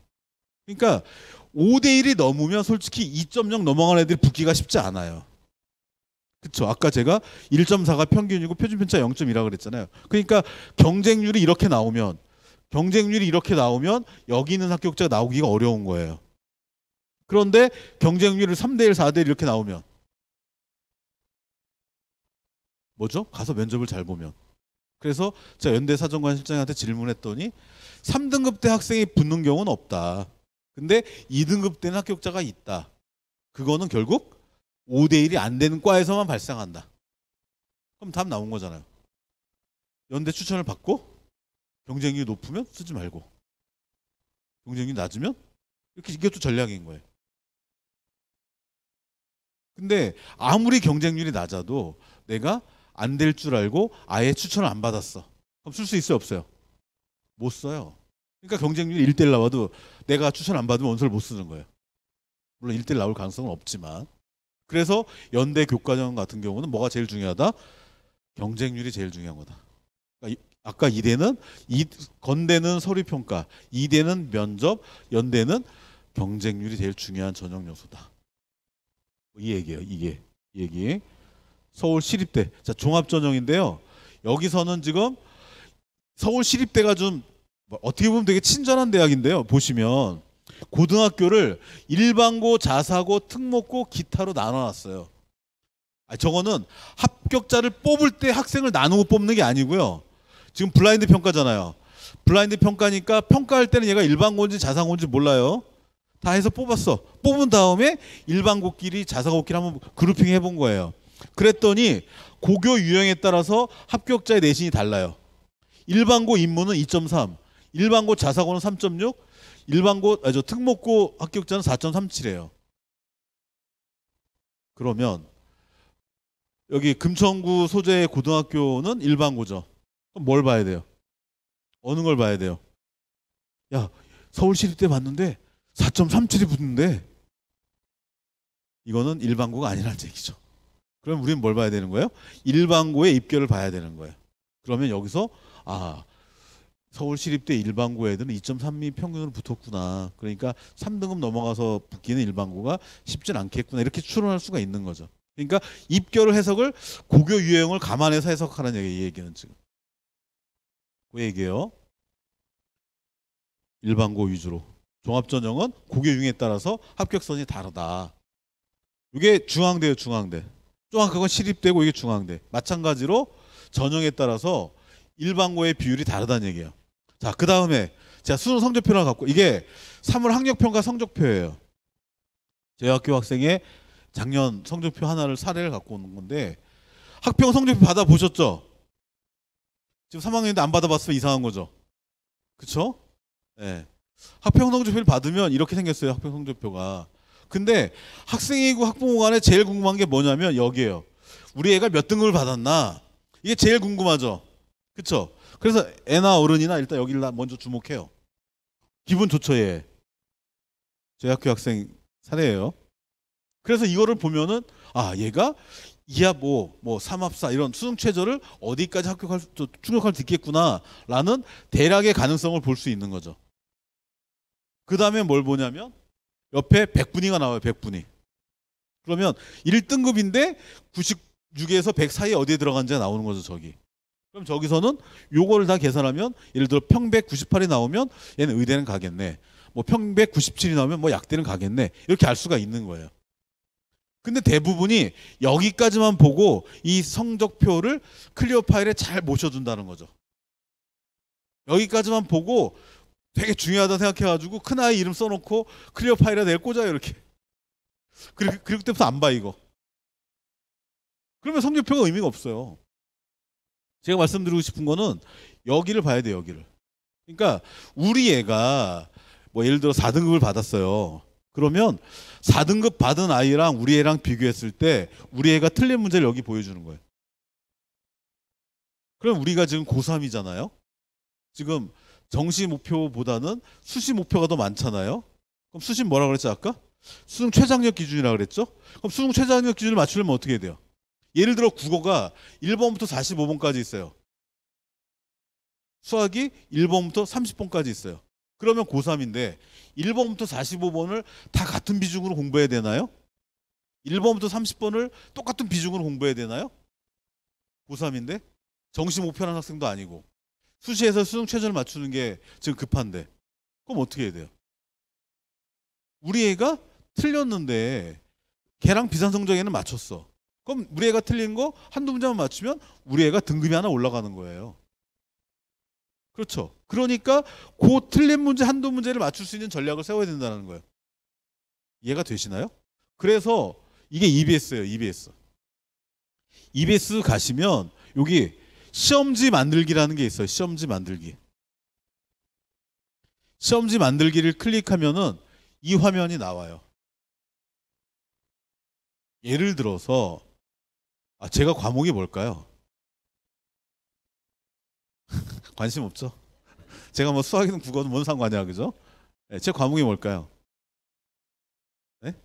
그러니까 5대1이 넘으면 솔직히 2.0 넘어가는 애들이 붙기가 쉽지 않아요. 그렇죠. 아까 제가 1.4가 평균이고 표준 편차 0.2라고 그랬잖아요. 그러니까 경쟁률이 이렇게 나오면 여기 있는 합격자가 나오기가 어려운 거예요. 그런데 경쟁률을 3대1, 4대1 이렇게 나오면 뭐죠? 가서 면접을 잘 보면. 그래서 제가 연대 사정관 실장한테 질문했더니 3등급 대 학생이 붙는 경우는 없다. 근데 2등급 때는 합격자가 있다. 그거는 결국 5대1이 안 되는 과에서만 발생한다. 그럼 답 나온 거잖아요. 연대 추천을 받고 경쟁률이 높으면 쓰지 말고 경쟁률이 낮으면 이렇게 이게 또 전략인 거예요. 근데 아무리 경쟁률이 낮아도 내가 안 될 줄 알고 아예 추천을 안 받았어. 그럼 쓸 수 있어요 없어요? 못 써요. 그러니까 경쟁률이 1대1 나와도 내가 추천 안 받으면 원서를 못 쓰는 거예요. 물론 1대1 나올 가능성은 없지만. 그래서 연대 교과전 같은 경우는 뭐가 제일 중요하다? 경쟁률이 제일 중요한 거다. 그러니까 아까 이대는 건대는 서류평가, 이대는 면접, 연대는 경쟁률이 제일 중요한 전형 요소다. 이 얘기예요. 이 얘기. 서울 시립대. 자, 종합전형인데요. 여기서는 지금 서울 시립대가 좀 어떻게 보면 되게 친절한 대학인데요. 보시면 고등학교를 일반고, 자사고, 특목고, 기타로 나눠놨어요. 저거는 합격자를 뽑을 때 학생을 나누고 뽑는 게 아니고요. 지금 블라인드 평가잖아요. 블라인드 평가니까 평가할 때는 얘가 일반고인지 자사고인지 몰라요. 다 해서 뽑았어. 뽑은 다음에 일반고끼리 자사고끼리 한번 그룹핑 해본 거예요. 그랬더니 고교 유형에 따라서 합격자의 내신이 달라요. 일반고 인문은 2.3, 일반고 자사고는 3.6, 특목고 합격자는 4.37이에요. 그러면 여기 금천구 소재 고등학교는 일반고죠. 그럼 뭘 봐야 돼요? 어느 걸 봐야 돼요? 야, 서울시립대 봤는데 4.37이 붙는데 이거는 일반고가 아니라는 얘기죠. 그럼 우리는 뭘 봐야 되는 거예요? 일반고의 입결을 봐야 되는 거예요. 그러면 여기서 서울시립대 일반고 애들은 2.32 평균으로 붙었구나. 그러니까 3등급 넘어가서 붙기는 일반고가 쉽진 않겠구나. 이렇게 추론할 수가 있는 거죠. 그러니까 입결을 해석을 고교 유형을 감안해서 해석하는 이 얘기는 지금. 그 얘기예요. 일반고 위주로. 종합전형은 고교 유형에 따라서 합격선이 다르다. 이게 중앙대예요. 중앙대. 종합학은 시립대고 이게 중앙대. 마찬가지로 전형에 따라서 일반고의 비율이 다르다는 얘기예요. 자, 그 다음에 제가 수능 성적표를 갖고 이게 3월 학력평가 성적표예요. 제 학교 학생의 작년 성적표 하나를 사례를 갖고 오는 건데 학평 성적표 받아보셨죠? 지금 3학년인데 안 받아봤으면 이상한 거죠. 그쵸? 네. 학평 성적표를 받으면 이렇게 생겼어요. 학평 성적표가. 근데 학생이고 학부모 간에 제일 궁금한 게 뭐냐면 여기에요. 우리 애가 몇 등급을 받았나? 이게 제일 궁금하죠. 그쵸? 그래서 애나 어른이나 일단 여기를 먼저 주목해요. 기분 좋죠, 얘. 제 학교 학생 사례예요. 그래서 이거를 보면은 얘가 이하 뭐 삼합사 이런 수능 최저를 어디까지 충족할 수 있겠구나라는 대략의 가능성을 볼 수 있는 거죠. 그 다음에 뭘 보냐면 옆에 100분위가 나와요. 100분위. 그러면 1등급인데 96에서 100 사이에 어디에 들어간지가 나오는 거죠. 저기. 그럼 저기서는 요거를 다 계산하면 예를 들어 평백 98이 나오면 얘는 의대는 가겠네. 뭐 평백 97이 나오면 뭐 약대는 가겠네. 이렇게 알 수가 있는 거예요. 근데 대부분이 여기까지만 보고 이 성적표를 클리어 파일에 잘 모셔둔다는 거죠. 여기까지만 보고 되게 중요하다 생각해가지고 큰아이 이름 써놓고 클리어 파일에 내일 꽂아요 이렇게. 그리고 그때부터 안 봐 이거. 그러면 성적표가 의미가 없어요. 제가 말씀드리고 싶은 거는 여기를 봐야 돼요. 여기를. 그러니까 우리 애가 뭐 예를 들어 4등급을 받았어요. 그러면 4등급 받은 아이랑 우리 애랑 비교했을 때 우리 애가 틀린 문제를 여기 보여주는 거예요. 그럼 우리가 지금 고3이잖아요. 지금 정시 목표보다는 수시 목표가 더 많잖아요. 그럼 수시 뭐라 그랬죠 아까? 수능 최장력 기준이라 그랬죠? 그럼 수능 최장력 기준을 맞추려면 어떻게 해야 돼요? 예를 들어 국어가 1번부터 45번까지 있어요. 수학이 1번부터 30번까지 있어요. 그러면 고3인데 1번부터 45번을 다 같은 비중으로 공부해야 되나요? 1번부터 30번을 똑같은 비중으로 공부해야 되나요? 고3인데 정시 목표라는 학생도 아니고 수시에서 수능 최저를 맞추는 게 지금 급한데 그럼 어떻게 해야 돼요? 우리 애가 틀렸는데 걔랑 비슷한 성적에는 맞췄어. 그럼 우리 애가 틀린 거 한두 문제만 맞추면 우리 애가 등급이 하나 올라가는 거예요. 그렇죠. 그러니까 그 틀린 문제 한두 문제를 맞출 수 있는 전략을 세워야 된다는 거예요. 이해가 되시나요? 그래서 이게 EBS예요. EBS. EBS 가시면 여기 시험지 만들기라는 게 있어요. 시험지 만들기. 시험지 만들기를 클릭하면은 이 화면이 나와요. 예를 들어서 제가 과목이 뭘까요? 관심 없죠? 제가 뭐 수학이든 국어든 뭔 상관이야, 그죠? 네, 제 과목이 뭘까요? 네?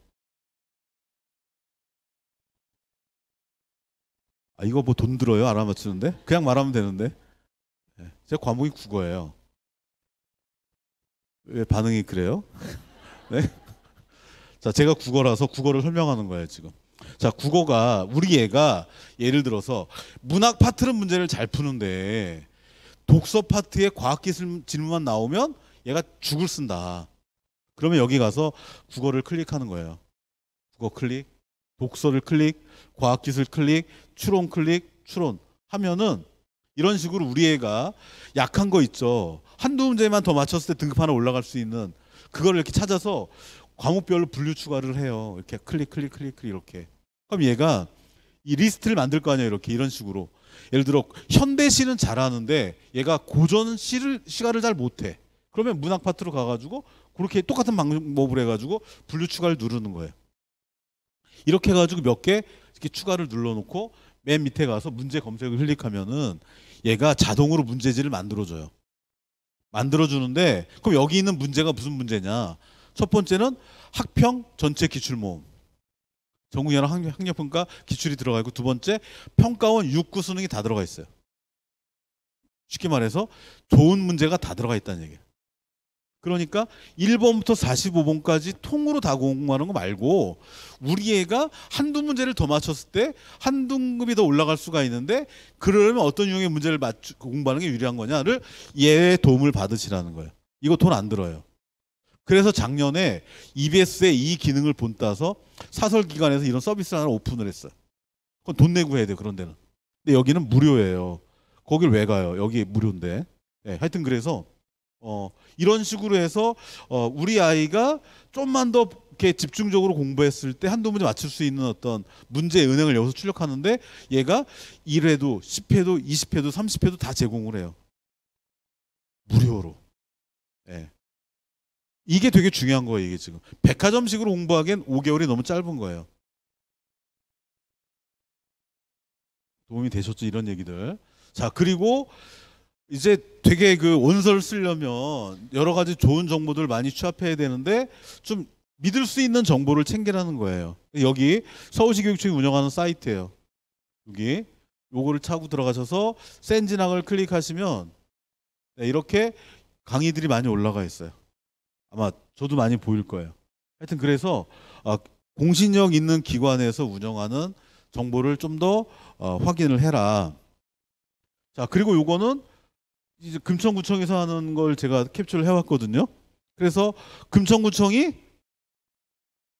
이거 뭐 돈 들어요? 알아맞추는데? 그냥 말하면 되는데? 네, 제 과목이 국어예요. 왜 반응이 그래요? 네? 자, 제가 국어라서 국어를 설명하는 거예요, 지금. 자, 국어가 우리 애가 예를 들어서 문학 파트는 문제를 잘 푸는데 독서 파트에 과학기술 질문만 나오면 얘가 죽을 쓴다. 그러면 여기 가서 국어를 클릭하는 거예요. 국어 클릭, 독서를 클릭, 과학기술 클릭, 추론 클릭, 추론 하면은 이런 식으로 우리 애가 약한 거 있죠. 한두 문제만 더 맞췄을 때 등급 하나 올라갈 수 있는 그거를 이렇게 찾아서 과목별로 분류 추가를 해요. 이렇게 클릭 클릭 클릭 클릭 이렇게. 그럼 얘가 이 리스트를 만들 거 아니에요. 이렇게 이런 식으로. 예를 들어 현대시는 잘하는데 얘가 고전 시가를 잘 못해. 그러면 문학 파트로 가가지고 그렇게 똑같은 방법을 해가지고 분류 추가를 누르는 거예요. 이렇게 해가지고 몇 개 이렇게 추가를 눌러놓고 맨 밑에 가서 문제 검색을 클릭하면은 얘가 자동으로 문제지를 만들어줘요. 만들어주는데 그럼 여기 있는 문제가 무슨 문제냐? 첫 번째는 학평 전체 기출모음. 전국연합 학력평가 기출이 들어가 있고 두 번째 평가원 6구 수능이 다 들어가 있어요. 쉽게 말해서 좋은 문제가 다 들어가 있다는 얘기예요. 그러니까 1번부터 45번까지 통으로 다 공부하는 거 말고 우리 애가 한두 문제를 더 맞췄을 때 한 등급이 더 올라갈 수가 있는데 그러려면 어떤 유형의 문제를 공부하는 게 유리한 거냐를 얘의 도움을 받으시라는 거예요. 이거 돈 안 들어요. 그래서 작년에 EBS의 이 기능을 본따서 사설기관에서 이런 서비스를 하나 오픈을 했어요. 그건 돈 내고 해야 돼요. 그런 데는. 근데 여기는 무료예요. 거길 왜 가요? 여기 무료인데. 네, 하여튼 그래서 이런 식으로 해서 우리 아이가 좀만 더 이렇게 집중적으로 공부했을 때 한두 문제 맞출 수 있는 어떤 문제의 은행을 여기서 출력하는데 얘가 1회도 10회도 20회도 30회도 다 제공을 해요. 무료로. 네. 이게 되게 중요한 거예요. 이게 지금 백화점식으로 공부하기엔 5개월이 너무 짧은 거예요. 도움이 되셨죠? 이런 얘기들. 자, 그리고 이제 되게 그 원서를 쓰려면 여러 가지 좋은 정보들 많이 취합해야 되는데 좀 믿을 수 있는 정보를 챙기라는 거예요. 여기 서울시 교육청이 운영하는 사이트예요. 여기 요거를 차고 들어가셔서 센진학을 클릭하시면 이렇게 강의들이 많이 올라가 있어요. 아마 저도 많이 보일 거예요. 하여튼 그래서 공신력 있는 기관에서 운영하는 정보를 좀 더 확인을 해라. 자, 그리고 요거는 이제 금천구청에서 하는 걸 제가 캡처를 해왔거든요. 그래서 금천구청이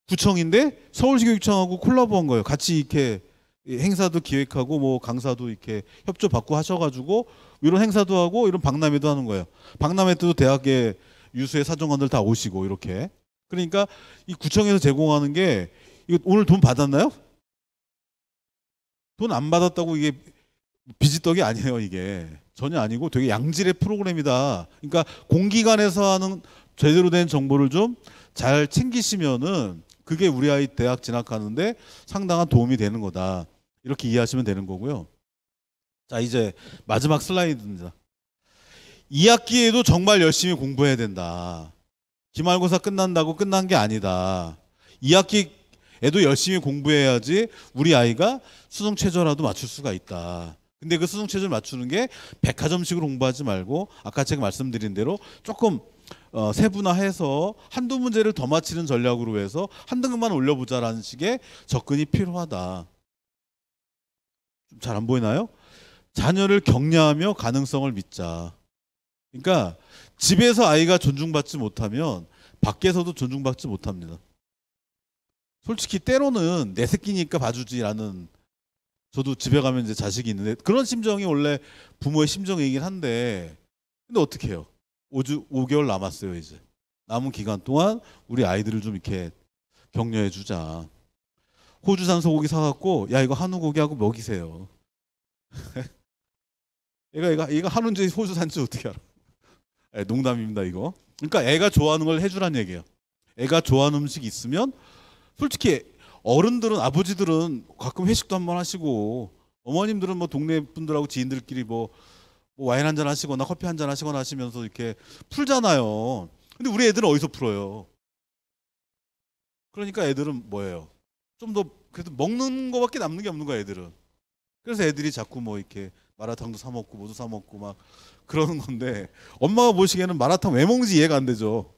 구청인데 서울시 교육청하고 콜라보한 거예요. 같이 이렇게 행사도 기획하고 뭐 강사도 이렇게 협조 받고 하셔가지고 이런 행사도 하고 이런 박람회도 하는 거예요. 박람회 때도 대학의 유수의 사정관들 다 오시고 이렇게. 그러니까 이 구청에서 제공하는 게 이거 오늘 돈 받았나요? 돈 안 받았다고 이게 비지떡이 아니에요. 이게 전혀 아니고 되게 양질의 프로그램이다. 그러니까 공기관에서 하는 제대로 된 정보를 좀 잘 챙기시면은 그게 우리 아이 대학 진학하는데 상당한 도움이 되는 거다. 이렇게 이해하시면 되는 거고요. 자, 이제 마지막 슬라이드입니다. 2학기에도 정말 열심히 공부해야 된다. 기말고사 끝난다고 끝난 게 아니다. 2학기에도 열심히 공부해야지 우리 아이가 수능 최저라도 맞출 수가 있다. 근데 그 수능 최저를 맞추는 게 백화점식으로 공부하지 말고 아까 제가 말씀드린 대로 조금 세분화해서 한두 문제를 더 맞히는 전략으로 해서 한 등급만 올려보자라는 식의 접근이 필요하다. 잘 안 보이나요? 자녀를 격려하며 가능성을 믿자. 그러니까 집에서 아이가 존중받지 못하면 밖에서도 존중받지 못합니다. 솔직히 때로는 내 새끼니까 봐주지라는, 저도 집에 가면 이제 자식이 있는데 그런 심정이 원래 부모의 심정이긴 한데, 근데 어떻게 해요? 5개월 남았어요. 이제 남은 기간 동안 우리 아이들을 좀 이렇게 격려해 주자. 호주산 소고기 사갖고 야 이거 한우 고기하고 먹이세요. 얘가 한우인지 호주산지 어떻게 알아? 농담입니다 이거. 그러니까 애가 좋아하는 걸 해주란 얘기예요. 애가 좋아하는 음식이 있으면 솔직히 어른들은, 아버지들은 가끔 회식도 한번 하시고, 어머님들은 뭐 동네 분들하고 지인들끼리 뭐 와인 한잔 하시거나 커피 한잔 하시거나 하시면서 이렇게 풀잖아요. 근데 우리 애들은 어디서 풀어요? 그러니까 애들은 뭐예요? 좀 더 그래도 먹는 거밖에 남는 게 없는 거야 애들은. 그래서 애들이 자꾸 뭐 이렇게 마라탕도 사 먹고 뭐도 사 먹고 막 그러는 건데, 엄마가 보시기에는 마라탕 왜 먹는지 이해가 안 되죠.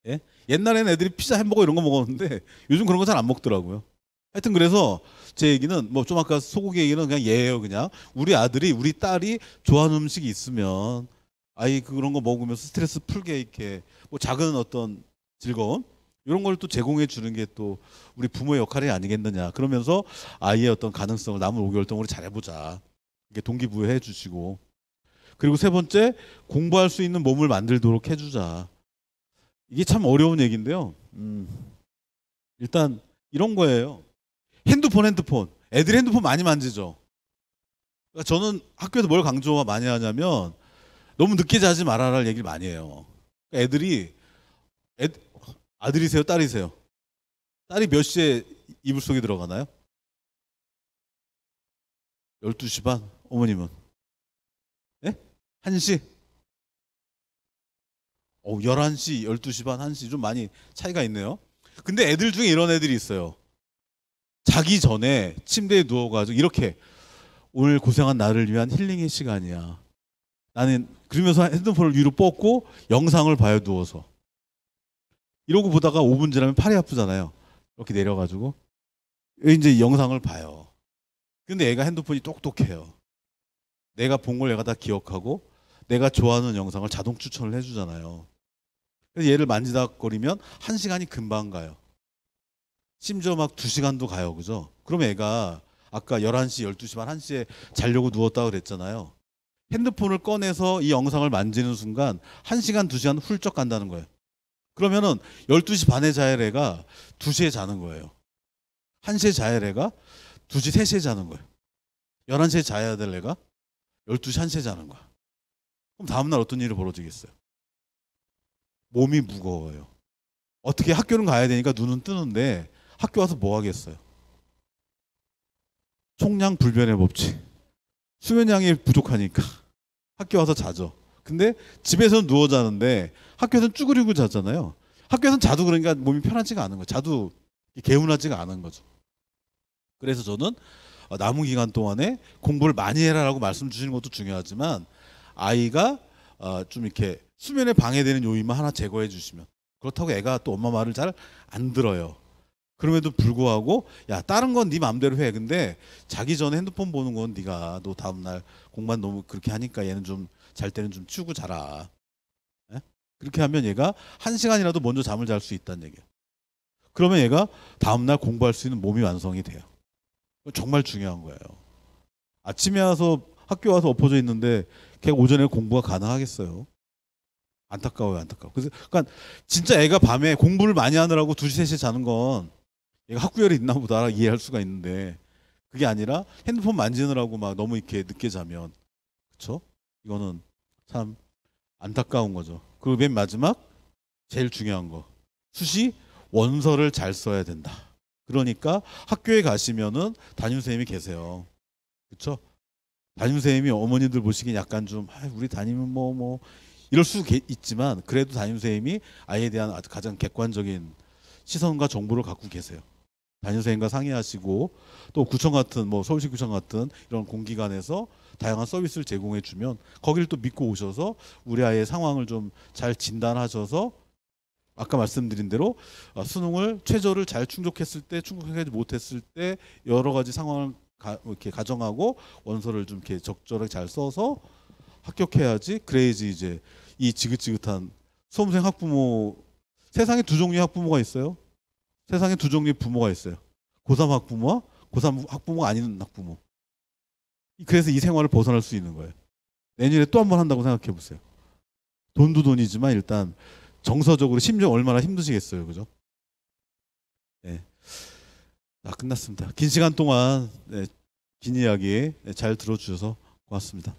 예? 옛날에는 애들이 피자, 햄버거 이런 거 먹었는데 요즘 그런 거 잘 안 먹더라고요. 하여튼 그래서 제 얘기는 뭐 좀 아까 소고기 얘기는 그냥 예예요. 그냥 우리 아들이, 우리 딸이 좋아하는 음식이 있으면 아이 그런 거 먹으면서 스트레스 풀게 이렇게 뭐 작은 어떤 즐거움 이런 걸 또 제공해 주는 게 또 우리 부모의 역할이 아니겠느냐. 그러면서 아이의 어떤 가능성을 남은 5개월 동안 우리 잘해보자. 이게 동기부여해 주시고, 그리고 세 번째, 공부할 수 있는 몸을 만들도록 해주자. 이게 참 어려운 얘기인데요. 일단 이런 거예요. 핸드폰. 애들이 핸드폰 많이 만지죠. 그러니까 저는 학교에서 뭘 강조 많이 하냐면 너무 늦게 자지 말아라를 얘기를 많이 해요. 그러니까 애들이 아들이세요? 딸이세요? 딸이 몇 시에 이불 속에 들어가나요? 12시 반? 어머님은? 예? 1시? 11시, 12시 반, 1시 좀 많이 차이가 있네요. 근데 애들 중에 이런 애들이 있어요. 자기 전에 침대에 누워가지고 이렇게 오늘 고생한 나를 위한 힐링의 시간이야. 나는 그러면서 핸드폰을 위로 뻗고 영상을 봐요, 누워서. 이러고 보다가 5분 지나면 팔이 아프잖아요. 이렇게 내려가지고 이제 영상을 봐요. 근데 애가 핸드폰이 똑똑해요. 내가 본 걸 얘가 다 기억하고 내가 좋아하는 영상을 자동 추천을 해주잖아요. 그래서 얘를 만지작거리면 1시간이 금방 가요. 심지어 막 2시간도 가요. 그죠? 그럼 애가 아까 11시, 12시 반, 1시에 자려고 누웠다고 그랬잖아요. 핸드폰을 꺼내서 이 영상을 만지는 순간 1시간, 2시간 훌쩍 간다는 거예요. 그러면은 12시 반에 자야 할 애가 2시에 자는 거예요. 1시에 자야 할 애가 2시, 3시에 자는 거예요. 11시에 자야 될 애가 12시, 1시에 자는 거야. 그럼 다음날 어떤 일이 벌어지겠어요? 몸이 무거워요. 어떻게 학교는 가야 되니까 눈은 뜨는데 학교 와서 뭐 하겠어요? 총량불변의 법칙. 수면량이 부족하니까 학교 와서 자죠. 근데 집에서는 누워 자는데 학교에서는 쭈그리고 자잖아요. 학교에서는 자도 그러니까 몸이 편하지가 않은 거예요. 자도 개운하지가 않은 거죠. 그래서 저는 남은 기간 동안에 공부를 많이 해라라고 말씀 주시는 것도 중요하지만 아이가 좀 이렇게 수면에 방해되는 요인만 하나 제거해 주시면, 그렇다고 애가 또 엄마 말을 잘 안 들어요. 그럼에도 불구하고 야 다른 건 네 마음대로 해. 근데 자기 전에 핸드폰 보는 건 네가 너 다음날 공부만 너무 그렇게 하니까 얘는 좀 잘 때는 좀 치우고 자라. 예? 그렇게 하면 얘가 1시간이라도 먼저 잠을 잘 수 있다는 얘기예요. 그러면 얘가 다음날 공부할 수 있는 몸이 완성이 돼요. 정말 중요한 거예요. 아침에 와서 학교 와서 엎어져 있는데 걔가 오전에 공부가 가능하겠어요? 안타까워요, 안타까워. 그래서 그러니까 진짜 애가 밤에 공부를 많이 하느라고 2시, 3시에 자는 건 얘가 학구열이 있나 보다 이해할 수가 있는데 그게 아니라 핸드폰 만지느라고 막 너무 이렇게 늦게 자면 그렇죠? 이거는 참 안타까운 거죠. 그리고 맨 마지막 제일 중요한 거. 수시 원서를 잘 써야 된다. 그러니까 학교에 가시면은 담임 선생님이 계세요. 그렇죠? 담임 선생님이 어머니들 보시기엔 약간 좀 우리 담임은 뭐 이럴 수 있지만 그래도 담임 선생님이 아이에 대한 아주 가장 객관적인 시선과 정보를 갖고 계세요. 담임 선생님과 상의하시고 또 구청 같은 뭐 서울시 구청 같은 이런 공기관에서 다양한 서비스를 제공해 주면 거기를 또 믿고 오셔서 우리 아이의 상황을 좀 잘 진단하셔서 아까 말씀드린 대로 수능을 최저를 잘 충족했을 때 충족하지 못했을 때 여러 가지 상황을 이렇게 가정하고 원서를 좀 이렇게 적절하게 잘 써서 합격해야지. 그래야지 이제 이 지긋지긋한 수험생 학부모, 세상에 두 종류의 학부모가 있어요. 세상에 두 종류의 부모가 있어요. 고3 학부모와 고3 학부모가 아닌 학부모. 그래서 이 생활을 벗어날 수 있는 거예요. 내년에 또 한 번 한다고 생각해 보세요. 돈도 돈이지만 일단 정서적으로 심지어 얼마나 힘드시겠어요. 그죠? 네. 끝났습니다. 긴 시간 동안 긴 이야기 잘 들어주셔서 고맙습니다.